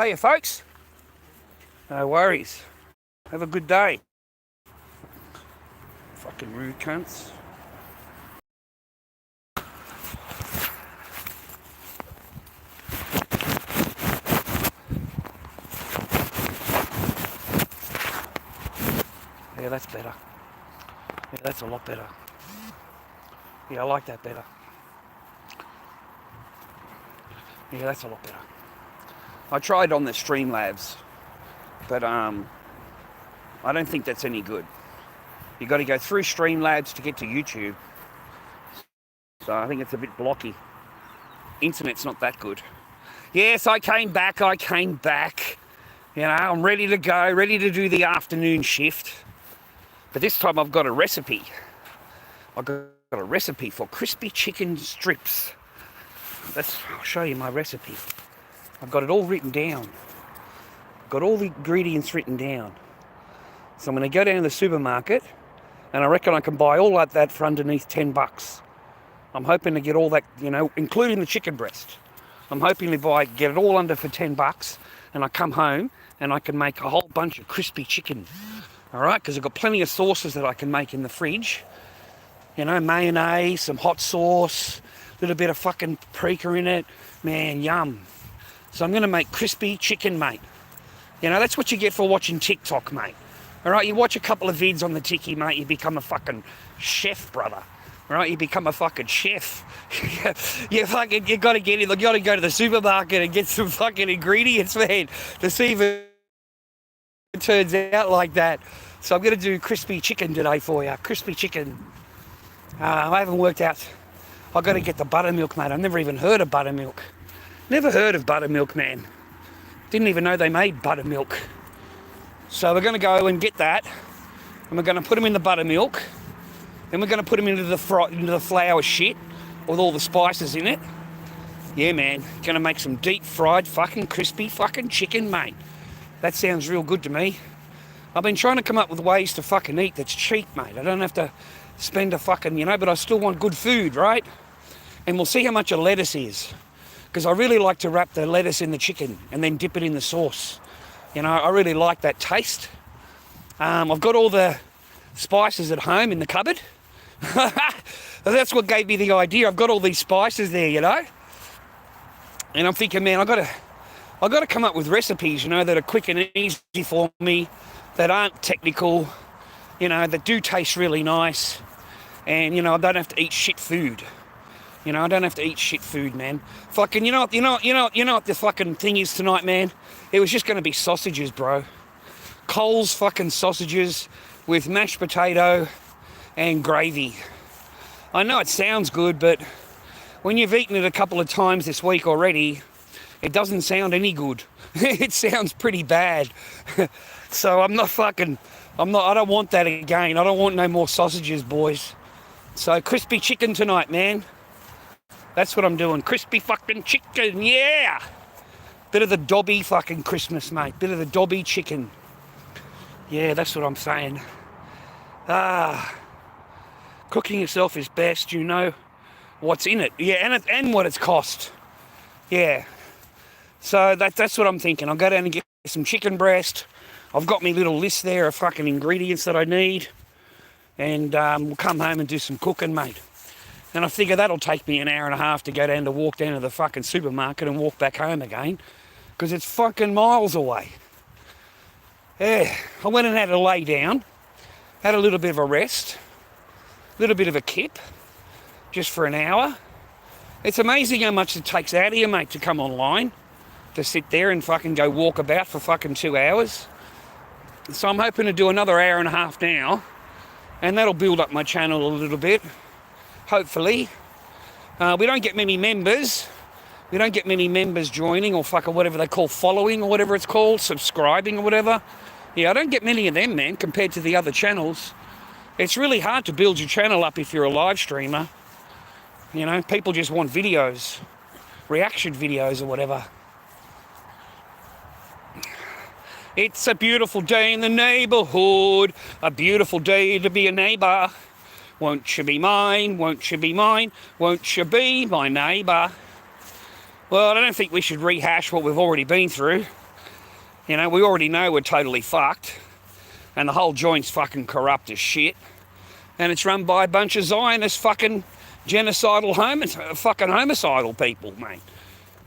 Hiya, folks. No worries. Have a good day. Fucking rude cunts. Yeah, that's better. Yeah, that's a lot better. Yeah, I like that better. Yeah, that's a lot better. I tried on the Streamlabs, but I don't think that's any good. You got to go through Streamlabs to get to YouTube. So I think it's a bit blocky. Internet's not that good. Yes, I came back. You know, I'm ready to go, ready to do the afternoon shift. But this time I've got a recipe. I've got a recipe for crispy chicken strips. I'll show you my recipe. I've got it all written down. Got all the ingredients written down. So I'm going to go down to the supermarket, and I reckon I can buy all like that for underneath $10. I'm hoping to get all that, you know, including the chicken breast. I'm hoping to get it all under for $10, and I come home and I can make a whole bunch of crispy chicken. All right, because I've got plenty of sauces that I can make in the fridge. You know, mayonnaise, some hot sauce, a little bit of fucking paprika in it. Man, yum. So I'm going to make crispy chicken, mate. You know, that's what you get for watching TikTok, mate. All right, you watch a couple of vids on the Tiki, mate, you become a fucking chef, brother. All right, you become a fucking chef. you got to get in, you got to go to the supermarket and get some fucking ingredients, man, to see if it turns out like that. So I'm going to do crispy chicken today for you. Crispy chicken. I haven't worked out. I've got to get the buttermilk, mate. I've never even heard of buttermilk. Never heard of buttermilk, man. Didn't even know they made buttermilk. So we're going to go and get that, and we're going to put them in the buttermilk. Then we're going to put them into the flour shit with all the spices in it. Yeah, man. Going to make some deep fried fucking crispy fucking chicken, mate. That sounds real good to me. I've been trying to come up with ways to fucking eat that's cheap, mate. I don't have to spend a fucking, you know, but I still want good food, right? And we'll see how much a lettuce is. Because I really like to wrap the lettuce in the chicken and then dip it in the sauce. You know, I really like that taste. I've got all the spices at home in the cupboard. That's what gave me the idea. I've got all these spices there, you know. And I'm thinking, man, I've got to come up with recipes, you know, that are quick and easy for me, that aren't technical, you know, that do taste really nice. And, you know, I don't have to eat shit food. You know, I don't have to eat shit food, man. Fucking, you know what the fucking thing is tonight, man? It was just going to be sausages, bro. Coles fucking sausages with mashed potato and gravy. I know it sounds good, but when you've eaten it a couple of times this week already, it doesn't sound any good. It sounds pretty bad. So I don't want that again. I don't want no more sausages, boys. So crispy chicken tonight, man. That's what I'm doing. Crispy fucking chicken, yeah! Bit of the Dobby fucking Christmas, mate. Bit of the Dobby chicken. Yeah, that's what I'm saying. Cooking yourself is best, you know what's in it. Yeah, and what it's cost. Yeah. So that's what I'm thinking. I'll go down and get some chicken breast. I've got my little list there of fucking ingredients that I need. And we'll come home and do some cooking, mate. And I figure that'll take me an hour and a half to walk down to the fucking supermarket and walk back home again. Because it's fucking miles away. Yeah, I went and had a lay down. Had a little bit of a rest. A little bit of a kip. Just for an hour. It's amazing how much it takes out of you, mate, to come online. To sit there and fucking go walk about for fucking 2 hours. So I'm hoping to do another hour and a half now. And that'll build up my channel a little bit. Hopefully. We don't get many members. We don't get many members joining or fucking whatever they call following or whatever it's called, subscribing or whatever. Yeah, I don't get many of them, man, compared to the other channels. It's really hard to build your channel up if you're a live streamer. You know, people just want videos, reaction videos or whatever. It's a beautiful day in the neighbourhood, a beautiful day to be a neighbour. Won't you be mine, won't you be mine, won't you be my neighbour? Well, I don't think we should rehash what we've already been through. You know, we already know we're totally fucked, and the whole joint's fucking corrupt as shit, and it's run by a bunch of Zionist fucking genocidal fucking homicidal people, mate.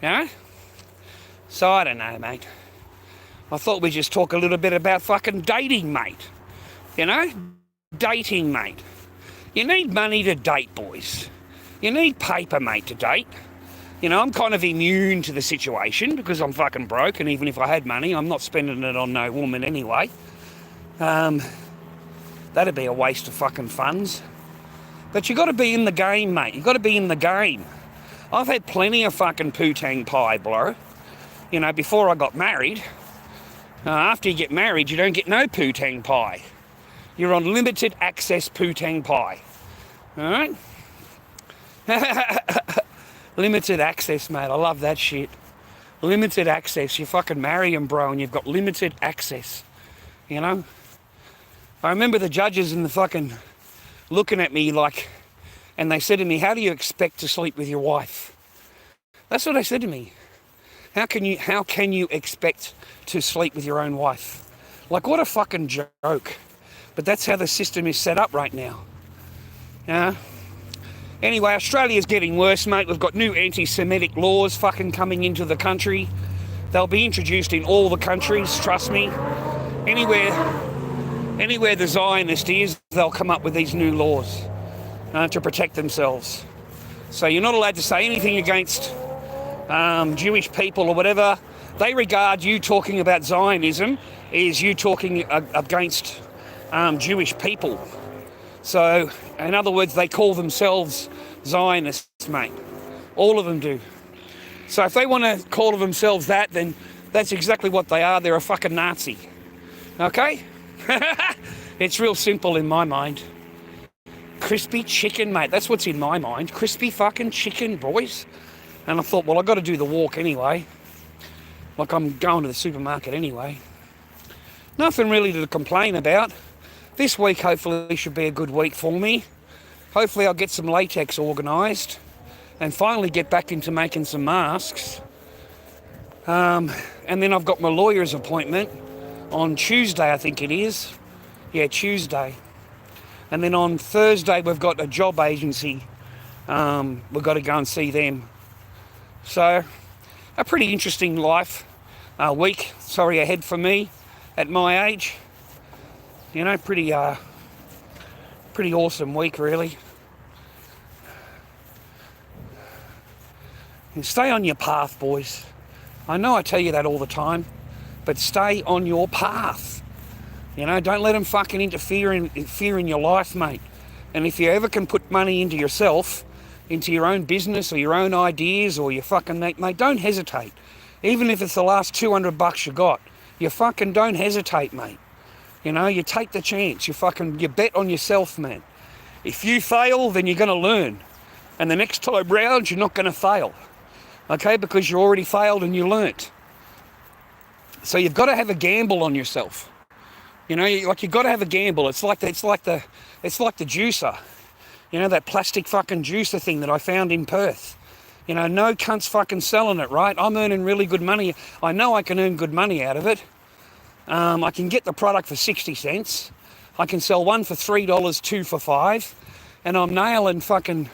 You know? So I don't know, mate. I thought we'd just talk a little bit about fucking dating, mate. You know? Dating, mate. You need money to date, boys. You need paper, mate, to date. You know, I'm kind of immune to the situation because I'm fucking broke, and even if I had money, I'm not spending it on no woman anyway. That'd be a waste of fucking funds. But you got to be in the game, mate. You got to be in the game. I've had plenty of fucking poo-tang pie, bro. You know, before I got married. After you get married, you don't get no poo-tang pie. You're on limited access poo-tang pie. All right? Limited access, mate. I love that shit. Limited access. You fucking marry him, bro, and you've got limited access. You know? I remember the judges in the fucking looking at me like, and they said to me, how do you expect to sleep with your wife? That's what they said to me. How can you expect to sleep with your own wife? Like, what a fucking joke. But that's how the system is set up right now. Yeah. Anyway, Australia's getting worse, mate. We've got new anti-Semitic laws fucking coming into the country. They'll be introduced in all the countries, trust me. Anywhere the Zionist is, they'll come up with these new laws to protect themselves. So you're not allowed to say anything against Jewish people or whatever. They regard you talking about Zionism as you talking against Jewish people. So, in other words, they call themselves Zionists, mate. All of them do. So if they want to call themselves that, then that's exactly what they are. They're a fucking Nazi. Okay? It's real simple in my mind. Crispy chicken, mate. That's what's in my mind. Crispy fucking chicken, boys. And I thought, well, I've got to do the walk anyway. Like, I'm going to the supermarket anyway. Nothing really to complain about. This week hopefully should be a good week for me. Hopefully I'll get some latex organised and finally get back into making some masks. And then I've got my lawyer's appointment on Tuesday, I think it is. Yeah, Tuesday. And then on Thursday we've got a job agency. We've got to go and see them. So, a pretty interesting week ahead for me at my age. You know, pretty awesome week, really. And stay on your path, boys. I know I tell you that all the time, but stay on your path. You know, don't let them fucking interfere in your life, mate. And if you ever can put money into yourself, into your own business or your own ideas or your fucking mate, don't hesitate. Even if it's the last $200 you got, you fucking don't hesitate, mate. You know, you take the chance. You bet on yourself, man. If you fail, then you're going to learn. And the next time round, you're not going to fail. Okay? Because you already failed and you learnt. So you've got to have a gamble on yourself. You know, you've got to have a gamble. It's like the juicer. You know, that plastic fucking juicer thing that I found in Perth. You know, no cunt's fucking selling it, right? I'm earning really good money. I know I can earn good money out of it. I can get the product for 60 cents. I can sell one for $3, two for $5. And I'm nailing fucking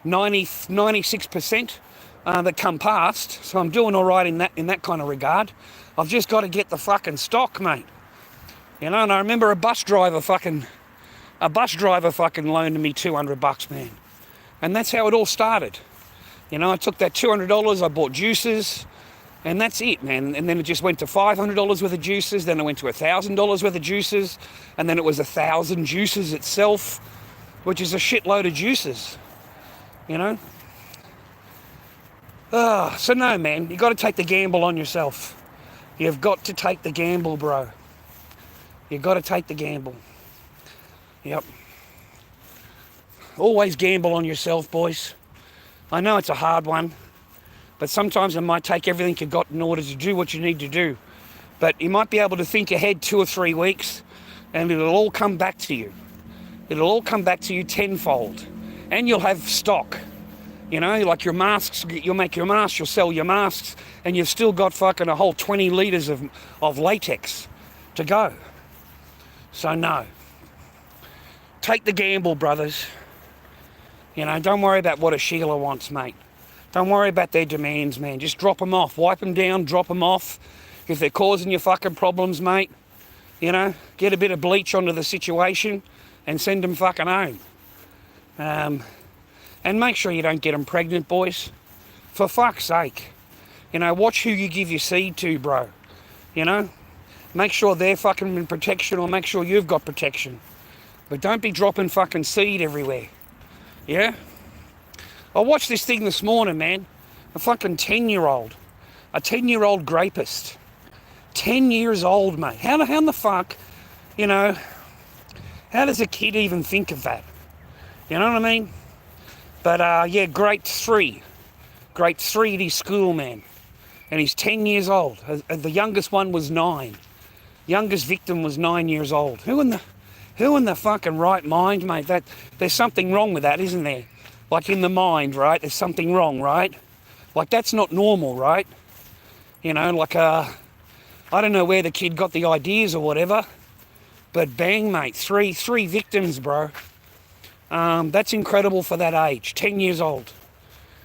96% that come past. So I'm doing all right in that kind of regard. I've just got to get the fucking stock, mate. You know, and I remember a bus driver fucking loaned me $200, man. And that's how it all started. You know, I took that $200, I bought juices, and that's it, man. And then it just went to $500 worth of juices, then it went to $1,000 worth of juices, and then it was 1,000 juices itself, which is a shitload of juices, you know? So no, man, you got to take the gamble on yourself. You've got to take the gamble, bro. You've got to take the gamble. Yep. Always gamble on yourself, boys. I know it's a hard one, but sometimes it might take everything you've got in order to do what you need to do. But you might be able to think ahead 2 or 3 weeks, and it'll all come back to you. It'll all come back to you tenfold. And you'll have stock. You know, like your masks, you'll make your masks, you'll sell your masks, and you've still got fucking a whole 20 litres of latex to go. So no. Take the gamble, brothers. You know, don't worry about what a Sheila wants, mate. Don't worry about their demands, man. Just drop them off. Wipe them down, drop them off. If they're causing you fucking problems, mate, you know, get a bit of bleach onto the situation and send them fucking home. And make sure you don't get them pregnant, boys. For fuck's sake. You know, watch who you give your seed to, bro. You know? Make sure they're fucking in protection, or make sure you've got protection. But don't be dropping fucking seed everywhere. Yeah? I watched this thing this morning, man. A fucking 10-year-old. A 10-year-old rapist. 10 years old, mate. How in the fuck, you know, how does a kid even think of that? You know what I mean? But, yeah, grade 3 at his school, man. And he's 10 years old. The youngest one was 9. Youngest victim was 9 years old. Who in the fucking right mind, mate? There's something wrong with that, isn't there? Like in the mind, right? There's something wrong, right? Like that's not normal, right? You know, like, I don't know where the kid got the ideas or whatever. But bang, mate, three victims, bro. That's incredible for that age, 10 years old.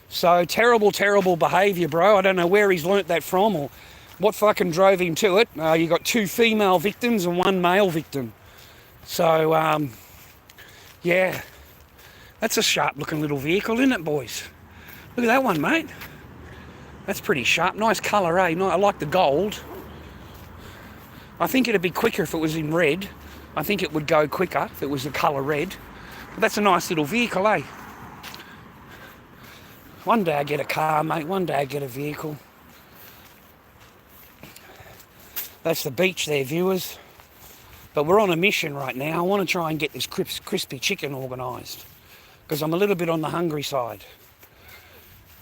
So terrible behaviour, bro. I don't know where he's learnt that from or what fucking drove him to it. You got 2 female victims and 1 male victim. So, yeah, that's a sharp looking little vehicle, isn't it, boys? Look at that one, mate. That's pretty sharp. Nice colour, eh? I like the gold. I think it'd be quicker if it was in red. I think it would go quicker if it was the colour red. But that's a nice little vehicle, eh? One day I get a car, mate. One day I get a vehicle. That's the beach there, viewers. But we're on a mission right now. I want to try and get this crispy chicken organised. Because I'm a little bit on the hungry side.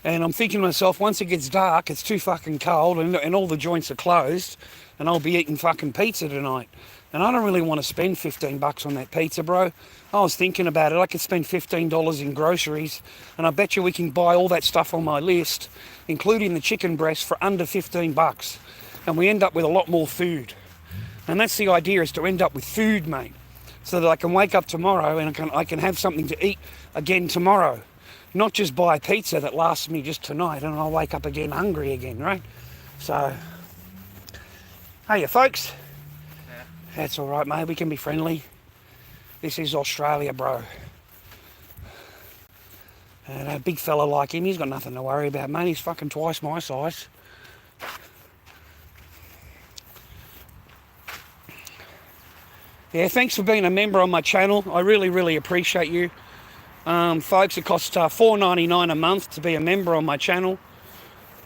And I'm thinking to myself, once it gets dark, it's too fucking cold and all the joints are closed. And I'll be eating fucking pizza tonight. And I don't really want to spend $15 on that pizza, bro. I was thinking about it. I could spend $15 in groceries, and I bet you we can buy all that stuff on my list, including the chicken breast, for under $15. And we end up with a lot more food. And that's the idea, is to end up with food, mate. So that I can wake up tomorrow and I can have something to eat again tomorrow. Not just buy pizza that lasts me just tonight and I'll wake up again hungry again, right? So, hey, folks. That's all right, mate. We can be friendly. This is Australia, bro. And a big fella like him, he's got nothing to worry about, mate. He's fucking twice my size. Yeah, thanks for being a member on my channel. I really appreciate you. Folks, it costs $4.99 a month to be a member on my channel.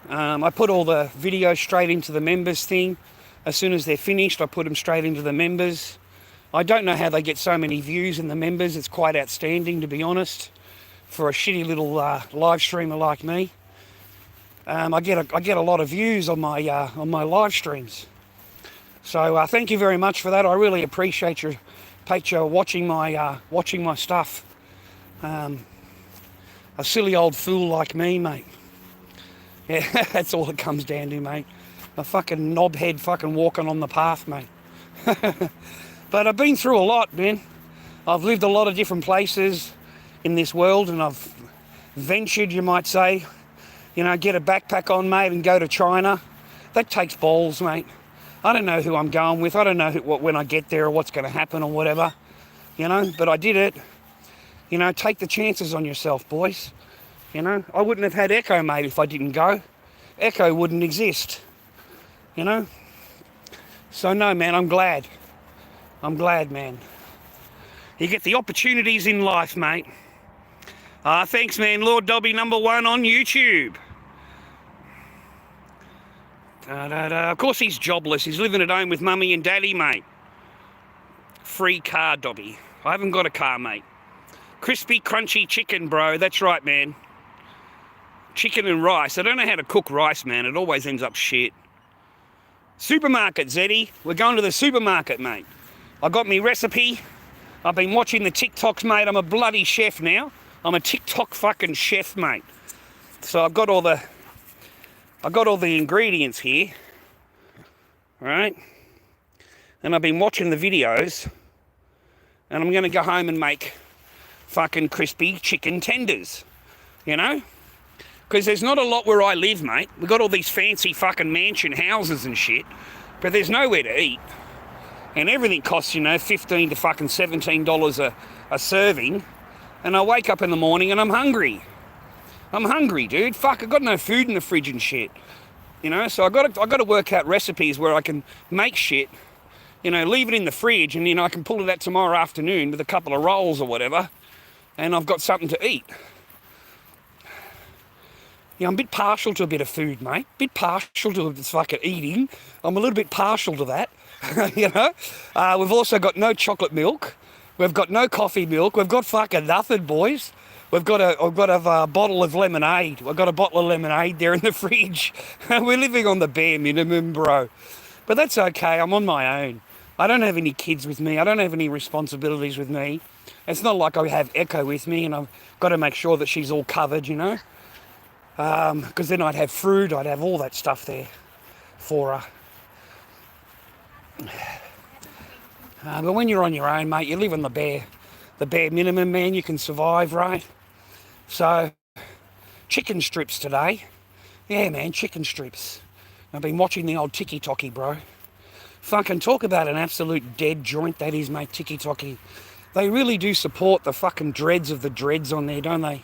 I put all the videos straight into the members thing. As soon as they're finished, I put them straight into the members. I don't know how they get so many views in the members. It's quite outstanding, to be honest, for a shitty little live streamer like me. I get a lot of views on my live streams. So thank you very much for that. I really appreciate your watching my stuff. A silly old fool like me, mate. Yeah, that's all it comes down to, mate. A fucking knobhead fucking walking on the path, mate. But I've been through a lot, man. I've lived a lot of different places in this world, and I've ventured, you might say. You know, get a backpack on, mate, and go to China. That takes balls, mate. I don't know who I'm going with. I don't know when I get there or what's going to happen or whatever. You know, but I did it. You know, take the chances on yourself, boys. You know, I wouldn't have had Echo, mate, if I didn't go. Echo wouldn't exist. You know? So, no, man, I'm glad. I'm glad, man. You get the opportunities in life, mate. Thanks, man. Lord Dobby #1 on YouTube. Of course he's jobless. He's living at home with mummy and daddy, mate. Free car, Dobby. I haven't got a car, mate. Crispy, crunchy chicken, bro. That's right, man. Chicken and rice. I don't know how to cook rice, man. It always ends up shit. Supermarket, Zeddy. We're going to the supermarket, mate. I got me recipe. I've been watching the TikToks, mate. I'm a bloody chef now. I'm a TikTok fucking chef, mate. So I've got all the ingredients here, right? And I've been watching the videos, and I'm going to go home and make fucking crispy chicken tenders, you know? Because there's not a lot where I live, mate. We've got all these fancy fucking mansion houses and shit, but there's nowhere to eat. And everything costs, you know, $15 to fucking $17 a serving. And I wake up in the morning and I'm hungry. I'm hungry, dude. Fuck, I've got no food in the fridge and shit. You know, so I got to work out recipes where I can make shit, you know, leave it in the fridge, and, you know, I can pull it out tomorrow afternoon with a couple of rolls or whatever, and I've got something to eat. Yeah, I'm a bit partial to a bit of food, mate. A bit partial to this fucking eating. I'm a little bit partial to that, you know. We've also got no chocolate milk. We've got no coffee milk. We've got fucking nothing, boys. I've got a bottle of lemonade. I've got a bottle of lemonade there in the fridge. We're living on the bare minimum, bro. But that's okay. I'm on my own. I don't have any kids with me. I don't have any responsibilities with me. It's not like I have Echo with me and I've got to make sure that she's all covered, you know. Because then I'd have fruit, I'd have all that stuff there for her. But when you're on your own, mate, you live on the bare minimum, man. You can survive, right? So, chicken strips today. Yeah, man, chicken strips. I've been watching the old tiki-toki, bro. Fucking talk about an absolute dead joint that is, mate, tiki-toki. They really do support the fucking dreads of the dreads on there, don't they?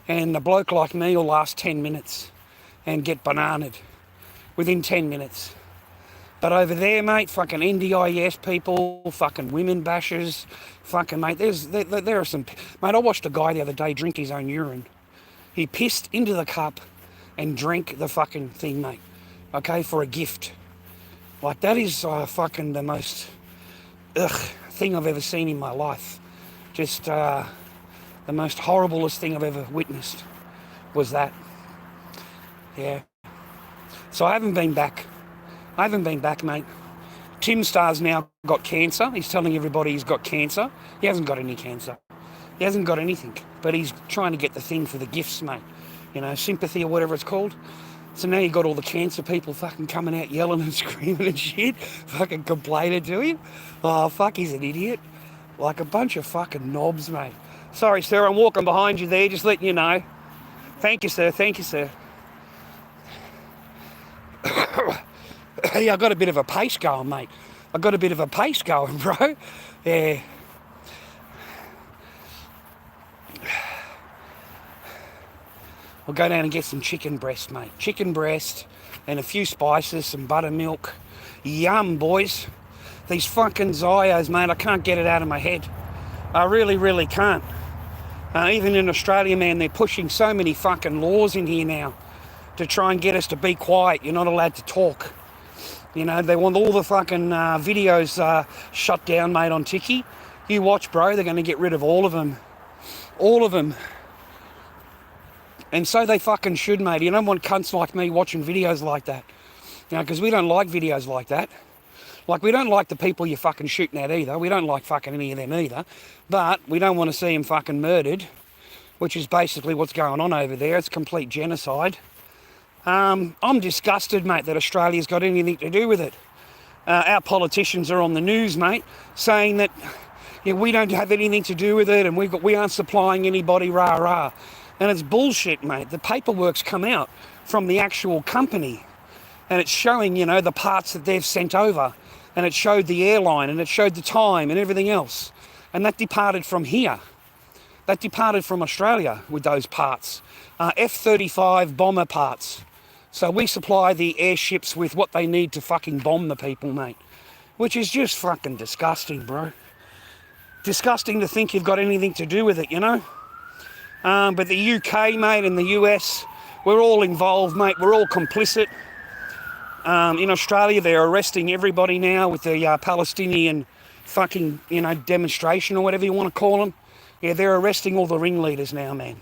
And a bloke like me will last 10 minutes and get bananaed within 10 minutes. But over there, mate, fucking NDIS people, fucking women bashers, fucking, mate, there are some... Mate, I watched a guy the other day drink his own urine. He pissed into the cup and drank the fucking thing, mate, okay, for a gift. Like, that is fucking the most thing I've ever seen in my life. Just... the most horriblest thing I've ever witnessed was that. Yeah. So I haven't been back. Mate. Tim Starr's now got cancer. He's telling everybody he's got cancer. He hasn't got any cancer. He hasn't got anything. But he's trying to get the thing for the gifts, mate. You know, sympathy or whatever it's called. So now you've got all the cancer people fucking coming out yelling and screaming and shit. Fucking complaining to him. Oh, fuck, he's an idiot. Like a bunch of fucking knobs, mate. Sorry, sir, I'm walking behind you there, just letting you know. Thank you, sir. Thank you, sir. Yeah, I got a bit of a pace going, mate. I got a bit of a pace going, bro. Yeah. I'll go down and get some chicken breast, mate. Chicken breast and a few spices, some buttermilk. Yum, boys. These fucking Zyos, mate, I can't get it out of my head. I really, really can't. Even in Australia, man, they're pushing so many fucking laws in here now to try and get us to be quiet. You're not allowed to talk. You know, they want all the fucking videos shut down, mate, on Tiki. You watch, bro, they're going to get rid of all of them. All of them. And so they fucking should, mate. You don't want cunts like me watching videos like that. You know, because we don't like videos like that. Like, we don't like the people you're fucking shooting at either. We don't like fucking any of them either. But we don't want to see them fucking murdered, which is basically what's going on over there. It's complete genocide. I'm disgusted, mate, that Australia's got anything to do with it. Our politicians are on the news, mate, saying that we don't have anything to do with it and we aren't supplying anybody, rah-rah. And it's bullshit, mate. The paperwork's come out from the actual company and it's showing, you know, the parts that they've sent over. And it showed the airline, and it showed the time and everything else. And that departed from here. That departed from Australia with those parts. F-35 bomber parts. So we supply the airships with what they need to fucking bomb the people, mate. Which is just fucking disgusting, bro. Disgusting to think you've got anything to do with it, you know? But the UK, mate, and the US, we're all involved, mate. We're all complicit. In Australia, they're arresting everybody now with the Palestinian fucking, you know, demonstration or whatever you want to call them. Yeah, they're arresting all the ringleaders now, man.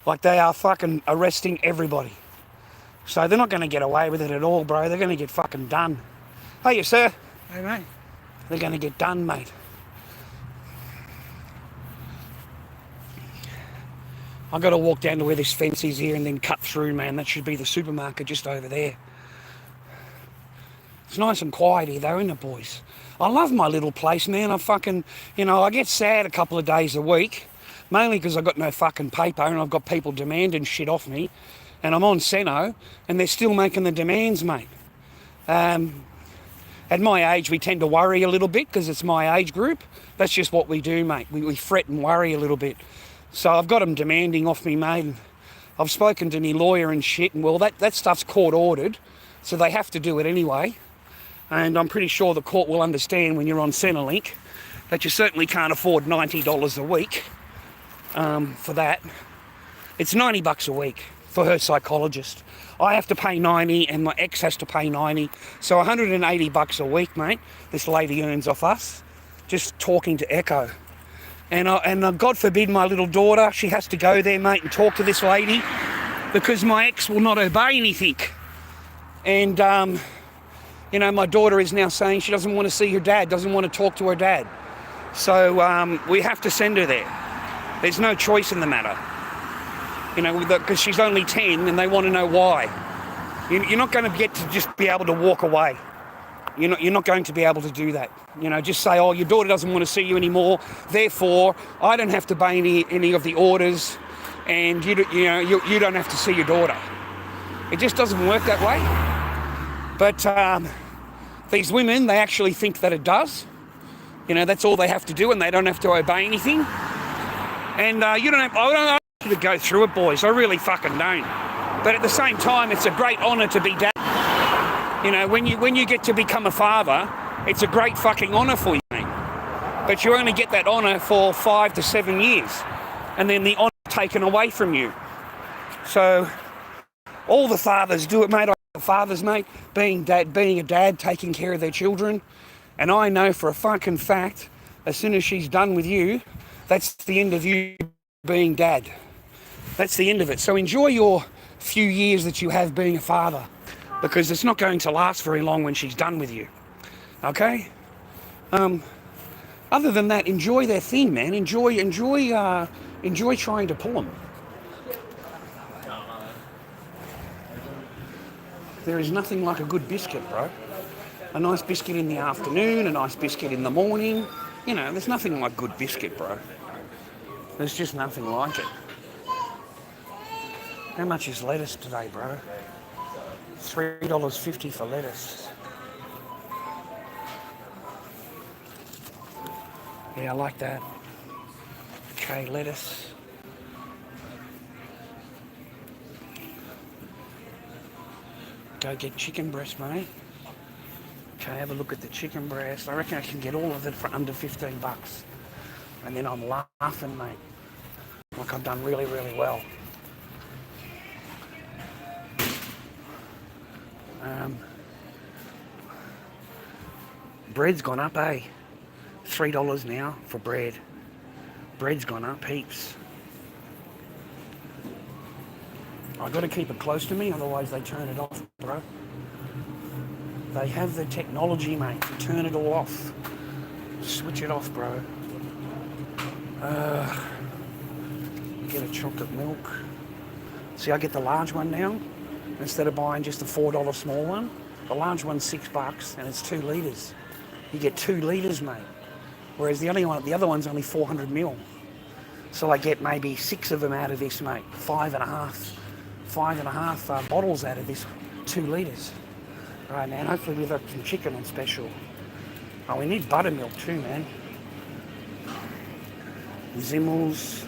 Like, they are fucking arresting everybody. So they're not going to get away with it at all, bro. They're going to get fucking done. Hey, sir. Hey, mate. They're going to get done, mate. I've got to walk down to where this fence is here and then cut through, man. That should be the supermarket just over there. It's nice and quiet here though, isn't it, boys? I love my little place, man. I get sad a couple of days a week, mainly because I've got no fucking paper and I've got people demanding shit off me, and I'm on Seno and they're still making the demands, mate. At my age, we tend to worry a little bit because it's my age group. That's just what we do, mate. We fret and worry a little bit. So I've got them demanding off me, mate. And I've spoken to my lawyer and shit, and well, that stuff's court ordered, so they have to do it anyway. And I'm pretty sure the court will understand when you're on Centrelink that you certainly can't afford $90 a week for that. It's $90 a week for her psychologist. I have to pay 90 and my ex has to pay 90. So $180 a week, mate, this lady earns off us, just talking to Echo. And God forbid my little daughter, she has to go there, mate, and talk to this lady because my ex will not obey anything. And, my daughter is now saying she doesn't want to see her dad, doesn't want to talk to her dad. So we have to send her there. There's no choice in the matter. Because she's only 10 and they want to know why. You're not going to get to just be able to walk away. You're not going to be able to do that. Just say, oh, your daughter doesn't want to see you anymore, therefore I don't have to obey any of the orders, and you don't have to see your daughter. It just doesn't work that way. But these women, they actually think that it does. That's all they have to do, and they don't have to obey anything. And I don't have to go through it, boys. I really fucking don't. But at the same time, it's a great honour to be dad. When you get to become a father, it's a great fucking honour for you, mate. But you only get that honour for 5 to 7 years, and then the honour taken away from you. So all the fathers do it, mate. Fathers, mate, being a dad, taking care of their children. And I know for a fucking fact, as soon as she's done with you, that's the end of you being dad. That's the end of it. So enjoy your few years that you have being a father, because it's not going to last very long when she's done with you. Okay? Other than that, enjoy their thing, man. Enjoy trying to pull them. There is nothing like a good biscuit, bro. A nice biscuit in the afternoon, a nice biscuit in the morning. There's nothing like good biscuit, bro. There's just nothing like it. How much is lettuce today, bro? $3.50 for lettuce. Yeah, I like that. Okay, lettuce. Go get chicken breast, mate. Okay, have a look at the chicken breast. I reckon I can get all of it for under $15. And then I'm laughing, mate. Like I've done really, really well. Bread's gone up, eh? $3 now for bread. Bread's gone up heaps. I've got to keep it close to me, otherwise they turn it off, bro. They have the technology, mate, to turn it all off. Switch it off, bro. Get a chocolate milk. See, I get the large one now, instead of buying just a $4 small one. The large one's $6 and it's 2 litres. You get 2 litres, mate. Whereas the other one's only 400 ml. So I get maybe 6 of them out of this, mate. 5.5 bottles out of this 2 litres. Right, man, hopefully we've got some chicken on special. Oh, we need buttermilk too, man. Zimmels.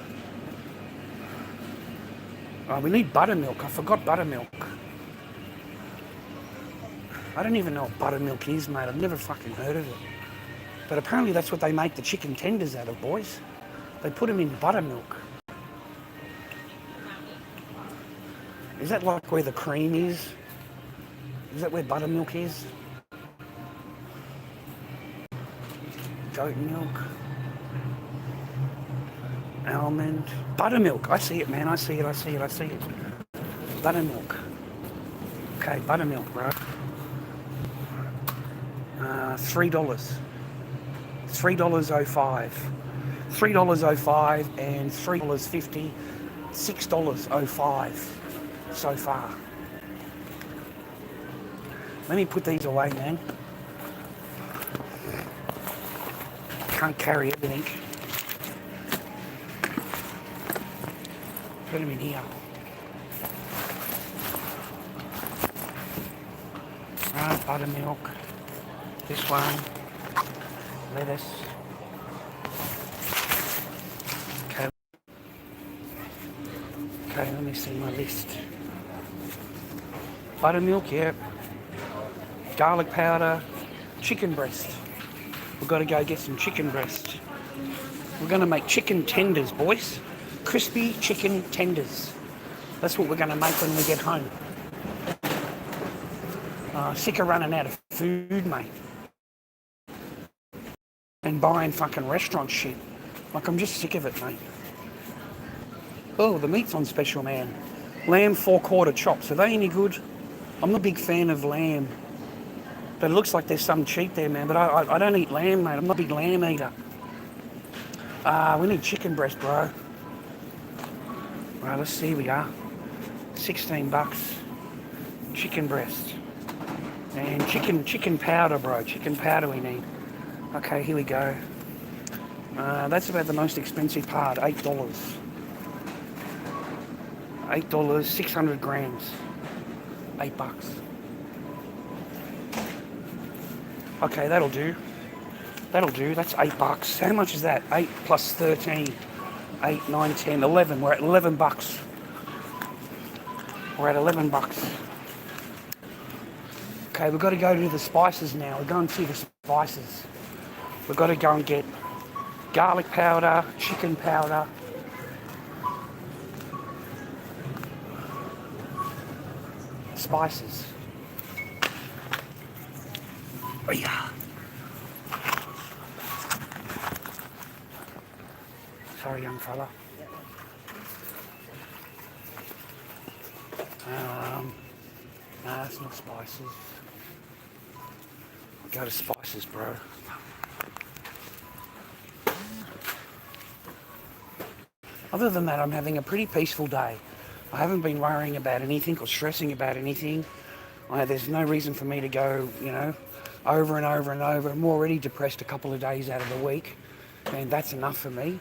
Oh, we need buttermilk. I forgot buttermilk. I don't even know what buttermilk is, mate. I've never fucking heard of it. But apparently that's what they make the chicken tenders out of, boys. They put them in buttermilk. Is that like where the cream is? Is that where buttermilk is? Goat milk. Almond. Buttermilk. I see it, man. I see it. Buttermilk. Okay, buttermilk, bro. $3. $3.05. $3.05 and $3.50 $6.05 so far. Let me put these away, man. Can't carry everything. Put them in here. Right, buttermilk. This one. Lettuce. Okay, let me see my list. Buttermilk, yeah. Garlic powder, chicken breast. We've got to go get some chicken breast. We're going to make chicken tenders, boys. Crispy chicken tenders. That's what we're going to make when we get home. Sick of running out of food, mate. And buying fucking restaurant shit. Like, I'm just sick of it, mate. Oh, the meat's on special, man. Lamb 4/4 chops. Are they any good? I'm a big fan of lamb. But it looks like there's some cheap there, man. But I don't eat lamb, mate. I'm not a big lamb eater. We need chicken breast, bro. Right, let's see. We are. $16. Chicken breast. And chicken powder, bro. Chicken powder we need. Okay, here we go. That's about the most expensive part. $8. $8, 600 grams. $8. Okay, that'll do. That'll do. That's $8. How much is that? 8 plus 13. 8, 9, 10, 11. We're at $11. We're at $11. Okay, we've got to go to the spices now. We're going to see the spices. We've got to go and get garlic powder, chicken powder, spices. Oh yeah. Sorry, young fella. No, that's not spices. Go to spices, bro. Other than that, I'm having a pretty peaceful day. I haven't been worrying about anything or stressing about anything. There's no reason for me to go, over and over and over. I'm already depressed a couple of days out of the week, and that's enough for me.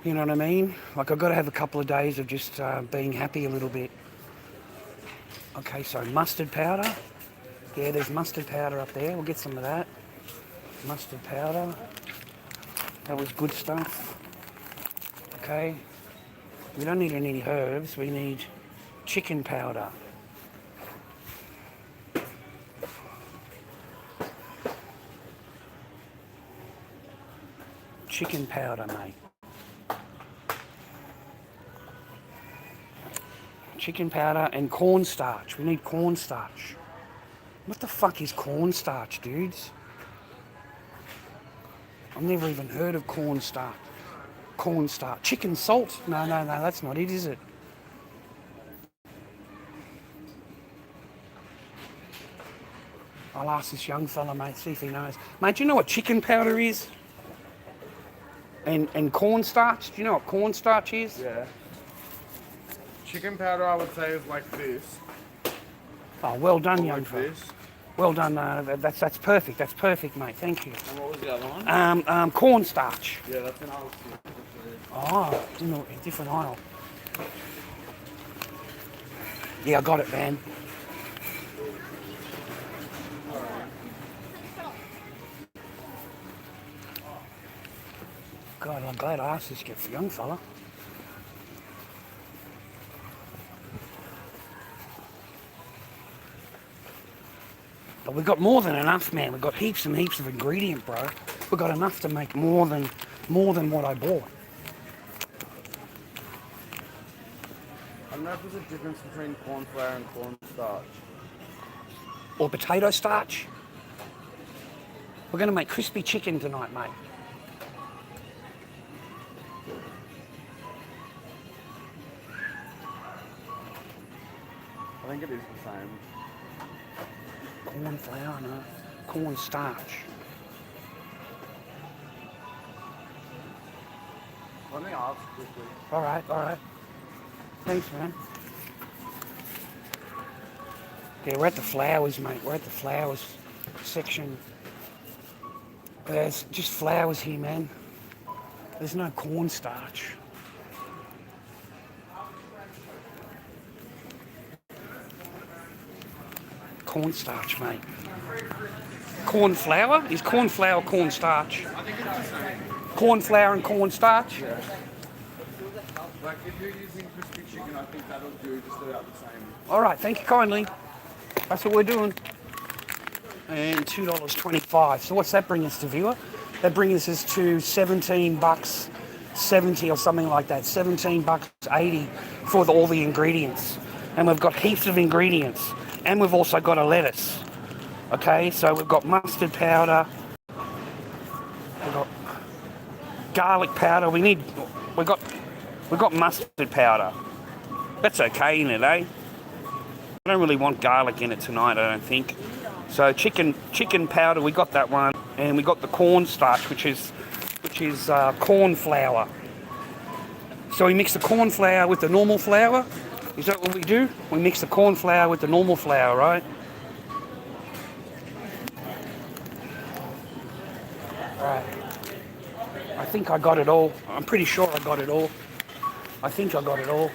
You know what I mean? Like, I've got to have a couple of days of just being happy a little bit. Okay, so mustard powder. Yeah, there's mustard powder up there. We'll get some of that. Mustard powder. That was good stuff. Okay. We don't need any herbs. We need chicken powder. Chicken powder, mate. Chicken powder and cornstarch. We need cornstarch. What the fuck is cornstarch, dudes? I've never even heard of cornstarch. Cornstarch. Chicken salt? No, that's not it, is it? I'll ask this young fella, mate, see if he knows. Mate, do you know what chicken powder is? And cornstarch? Do you know what cornstarch is? Yeah. Chicken powder, I would say, is like this. Oh, well done, Or young like fella. this. Well done. That's perfect. That's perfect, mate. Thank you. And what was the other one? Cornstarch. Yeah, that's an old. Oh, different aisle. Yeah, I got it, man. God, I'm glad I asked this young fella. But we've got more than enough, man. We've got heaps and heaps of ingredient, bro. We've got enough to make more than what I bought. I don't know if there's a difference between corn flour and cornstarch. Or potato starch. We're going to make crispy chicken tonight, mate. I think it is the same. Corn flour, no. Corn starch. Let me ask quickly. All right. Thanks, man. Yeah, we're at the flowers, mate. We're at the flowers section. There's just flowers here, man. There's no cornstarch. Cornstarch, mate. Corn flour? Is corn flour cornstarch? I think it's the same. Corn flour and cornstarch? Yeah. Like if you're using crispy chicken, I think that'll do just about the same. All right, thank you kindly. That's what we're doing. And $2.25. So what's that bring us to, viewer? That brings us to $17.70 or something like that. $17.80 for all the ingredients. And we've got heaps of ingredients. And we've also got a lettuce. Okay, so we've got mustard powder. We've got garlic powder. We've got mustard powder. That's okay in it, eh? I don't really want garlic in it tonight, I don't think. So chicken powder, we got that one, and we got the cornstarch, which is corn flour. So we mix the corn flour with the normal flour. Is that what we do? We mix the corn flour with the normal flour, right? Right. I think I got it all. I'm pretty sure I got it all. I think I got it all.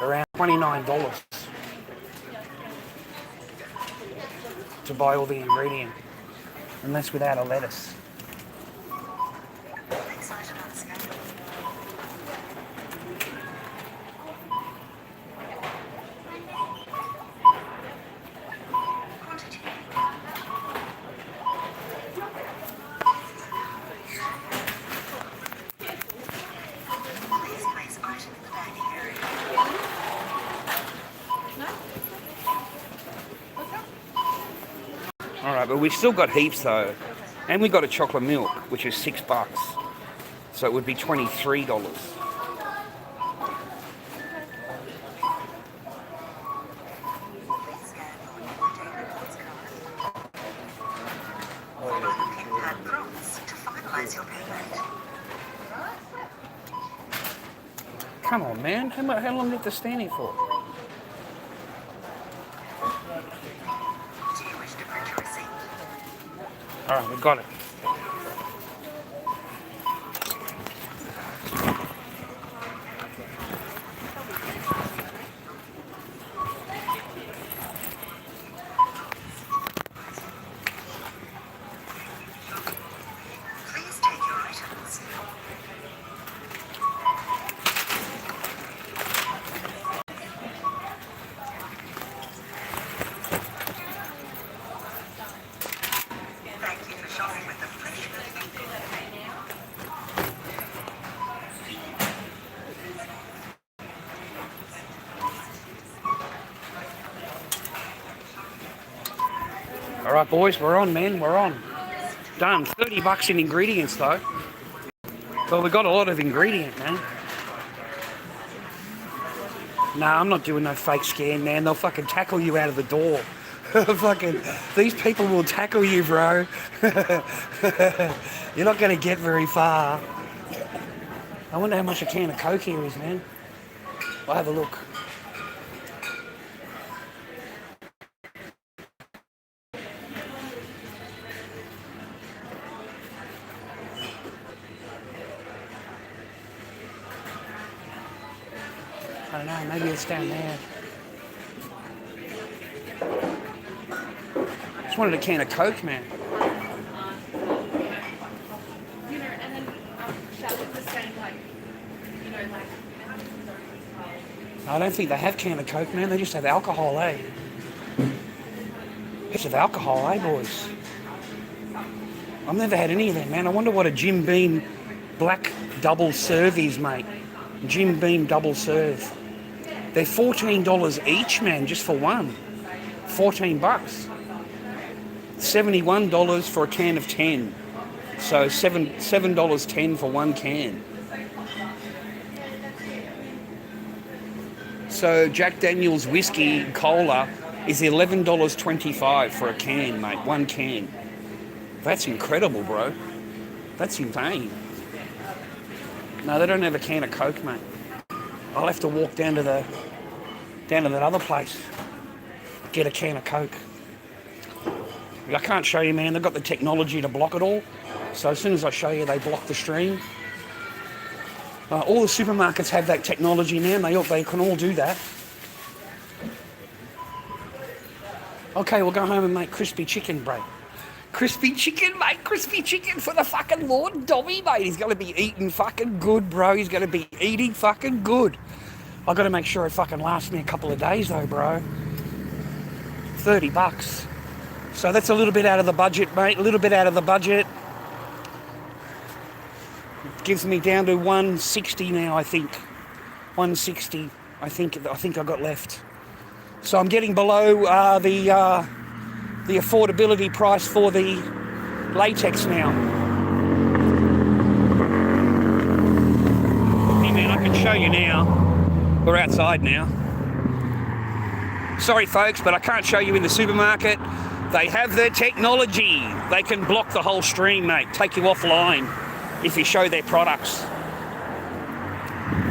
Around $29 to buy all the ingredients, and that's without a lettuce. All right, but we've still got heaps though, and we got a chocolate milk, which is $6, so it would be $23. Come on, man, how long do you have to stand here for? All right, we got it. Please take your items. All right, boys, we're on, man, we're on. Done. $30 in ingredients, though. Well, we got a lot of ingredient, man. Nah, I'm not doing no fake scan, man. They'll fucking tackle you out of the door. Fucking, these people will tackle you, bro. You're not going to get very far. I wonder how much a can of Coke here is, man. I'll have a look. I don't know, maybe it's down there. Just wanted a can of Coke, man. You know, and then that was the same, like, you know, like. I don't think they have can of Coke, man. They just have alcohol, eh? Heaps of alcohol, eh, boys? I've never had any of them, man. I wonder what a Jim Beam black double serve is, mate. Jim Beam double serve. They're $14 each, man, just for one. 14 bucks. $71 for a can of 10. So $7.10 for one can. So Jack Daniel's whiskey cola is $11.25 for a can, mate. One can. That's incredible, bro. That's insane. No, they don't have a can of Coke, mate. I'll have to walk down to that other place, get a can of Coke. I can't show you, man. They've got the technology to block it all. So as soon as I show you, they block the stream. All the supermarkets have that technology now. They can all do that. Okay, we'll go home and make crispy chicken, bro. Crispy chicken, mate. Crispy chicken for the fucking Lord Dobby, mate. He's going to be eating fucking good, bro. He's going to be eating fucking good. I've got to make sure it fucking lasts me a couple of days, though, bro. $30. So that's a little bit out of the budget, mate. A little bit out of the budget. It gives me down to 160 now, I think. 160, I think I got left. So I'm getting below the affordability price for the latex now. Hey man, I can show you now. We're outside now. Sorry folks, but I can't show you in the supermarket. They have their technology. They can block the whole stream, mate. Take you offline if you show their products.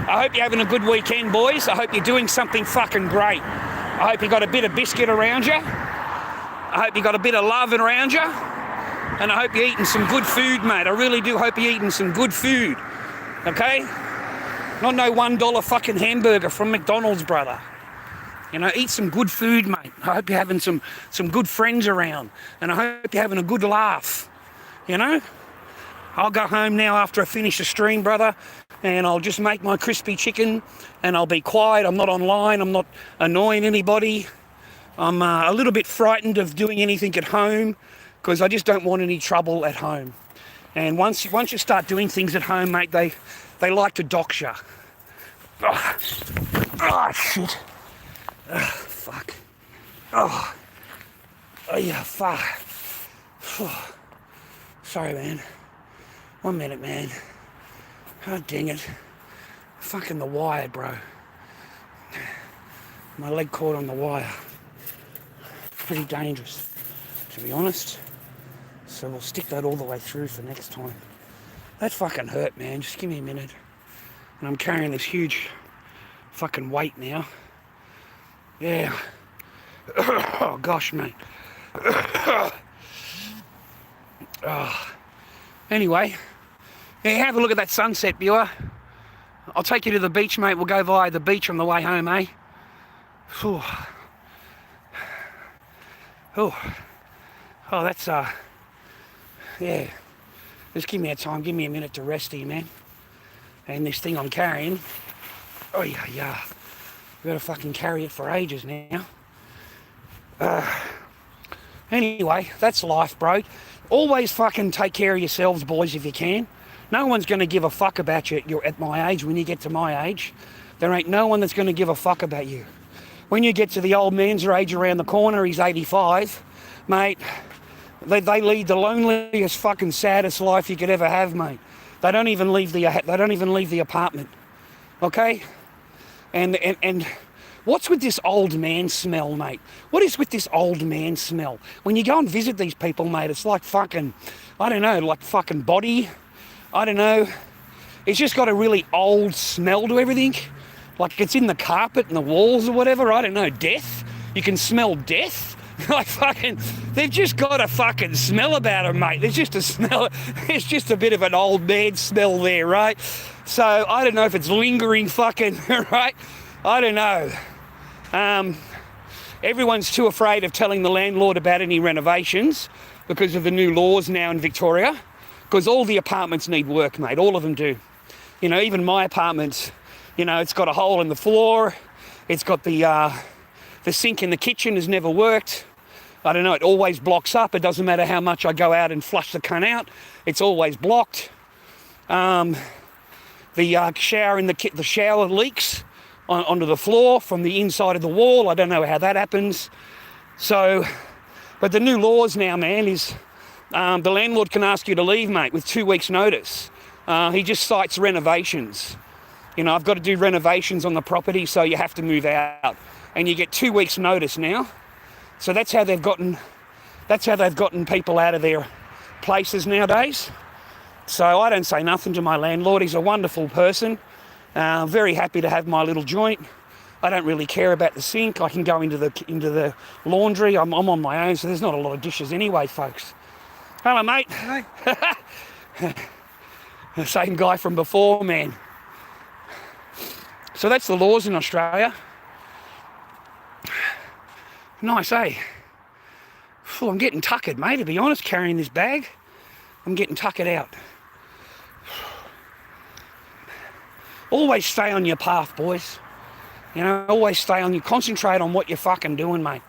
I hope you're having a good weekend, boys. I hope you're doing something fucking great. I hope you got a bit of biscuit around you. I hope you got a bit of love around you. And I hope you're eating some good food, mate. I really do hope you're eating some good food. Okay? Not no $1 fucking hamburger from McDonald's, brother. You know, eat some good food, mate. I hope you're having some good friends around. And I hope you're having a good laugh. You know? I'll go home now after I finish the stream, brother. And I'll just make my crispy chicken. And I'll be quiet. I'm not online. I'm not annoying anybody. I'm a little bit frightened of doing anything at home. Because I just don't want any trouble at home. And once you start doing things at home, mate, they like to dox you. Oh, shit. Oh, fuck. Oh, yeah, fuck. Oh. Sorry, man. 1 minute, man. Oh, dang it. Fucking the wire, bro. My leg caught on the wire. Pretty dangerous, to be honest. So we'll stick that all the way through for next time. That fucking hurt, man. Just give me a minute. And I'm carrying this huge fucking weight now. Yeah. Oh, gosh, mate. Oh. Anyway, yeah, have a look at that sunset, viewer. I'll take you to the beach, mate. We'll go via the beach on the way home, eh? Whew. Oh. Oh, that's, yeah. Just give me a time. Give me a minute to rest here, man. And this thing I'm carrying. Oh, yeah, yeah. I've got to fucking carry it for ages now. Anyway, that's life, bro. Always fucking take care of yourselves, boys, if you can. No one's going to give a fuck about you. You're at my age. When you get to my age, there ain't no one that's going to give a fuck about you. When you get to the old man's age around the corner, he's 85, mate, they lead the loneliest, fucking saddest life you could ever have, mate. They don't even leave the apartment, okay? And what's with this old man smell, mate? What is with this old man smell? When you go and visit these people, mate, it's like fucking, I don't know, like fucking body. I don't know. It's just got a really old smell to everything. Like it's in the carpet and the walls or whatever. I don't know. Death. You can smell death. Like fucking, they've just got a fucking smell about them, mate. There's just a smell. It's just a bit of an old man smell there, right? So I don't know if it's lingering fucking, right? I don't know. Everyone's too afraid of telling the landlord about any renovations because of the new laws now in Victoria. Because all the apartments need work, mate. All of them do. You know, even my apartment, you know, it's got a hole in the floor. It's got the sink in the kitchen has never worked. I don't know, it always blocks up. It doesn't matter how much I go out and flush the cunt out. It's always blocked. The shower in the shower leaks onto the floor from the inside of the wall. I don't know how that happens. So, but the new laws now, man, is the landlord can ask you to leave, mate, with 2 weeks' notice. He just cites renovations. You know, I've got to do renovations on the property, so you have to move out. And you get 2 weeks' notice now. So that's how they've gotten people out of their places nowadays. So I don't say nothing to my landlord. He's a wonderful person. Very happy to have my little joint. I don't really care about the sink. I can go into the laundry. I'm on my own, so there's not a lot of dishes anyway, folks. Hello, mate. Hey. The same guy from before, man. So that's the laws in Australia. Nice, eh? Phew, I'm getting tuckered, mate, to be honest, carrying this bag. I'm getting tuckered out. Always stay on your path, boys. You know, always stay on you. Concentrate on what you're fucking doing, mate.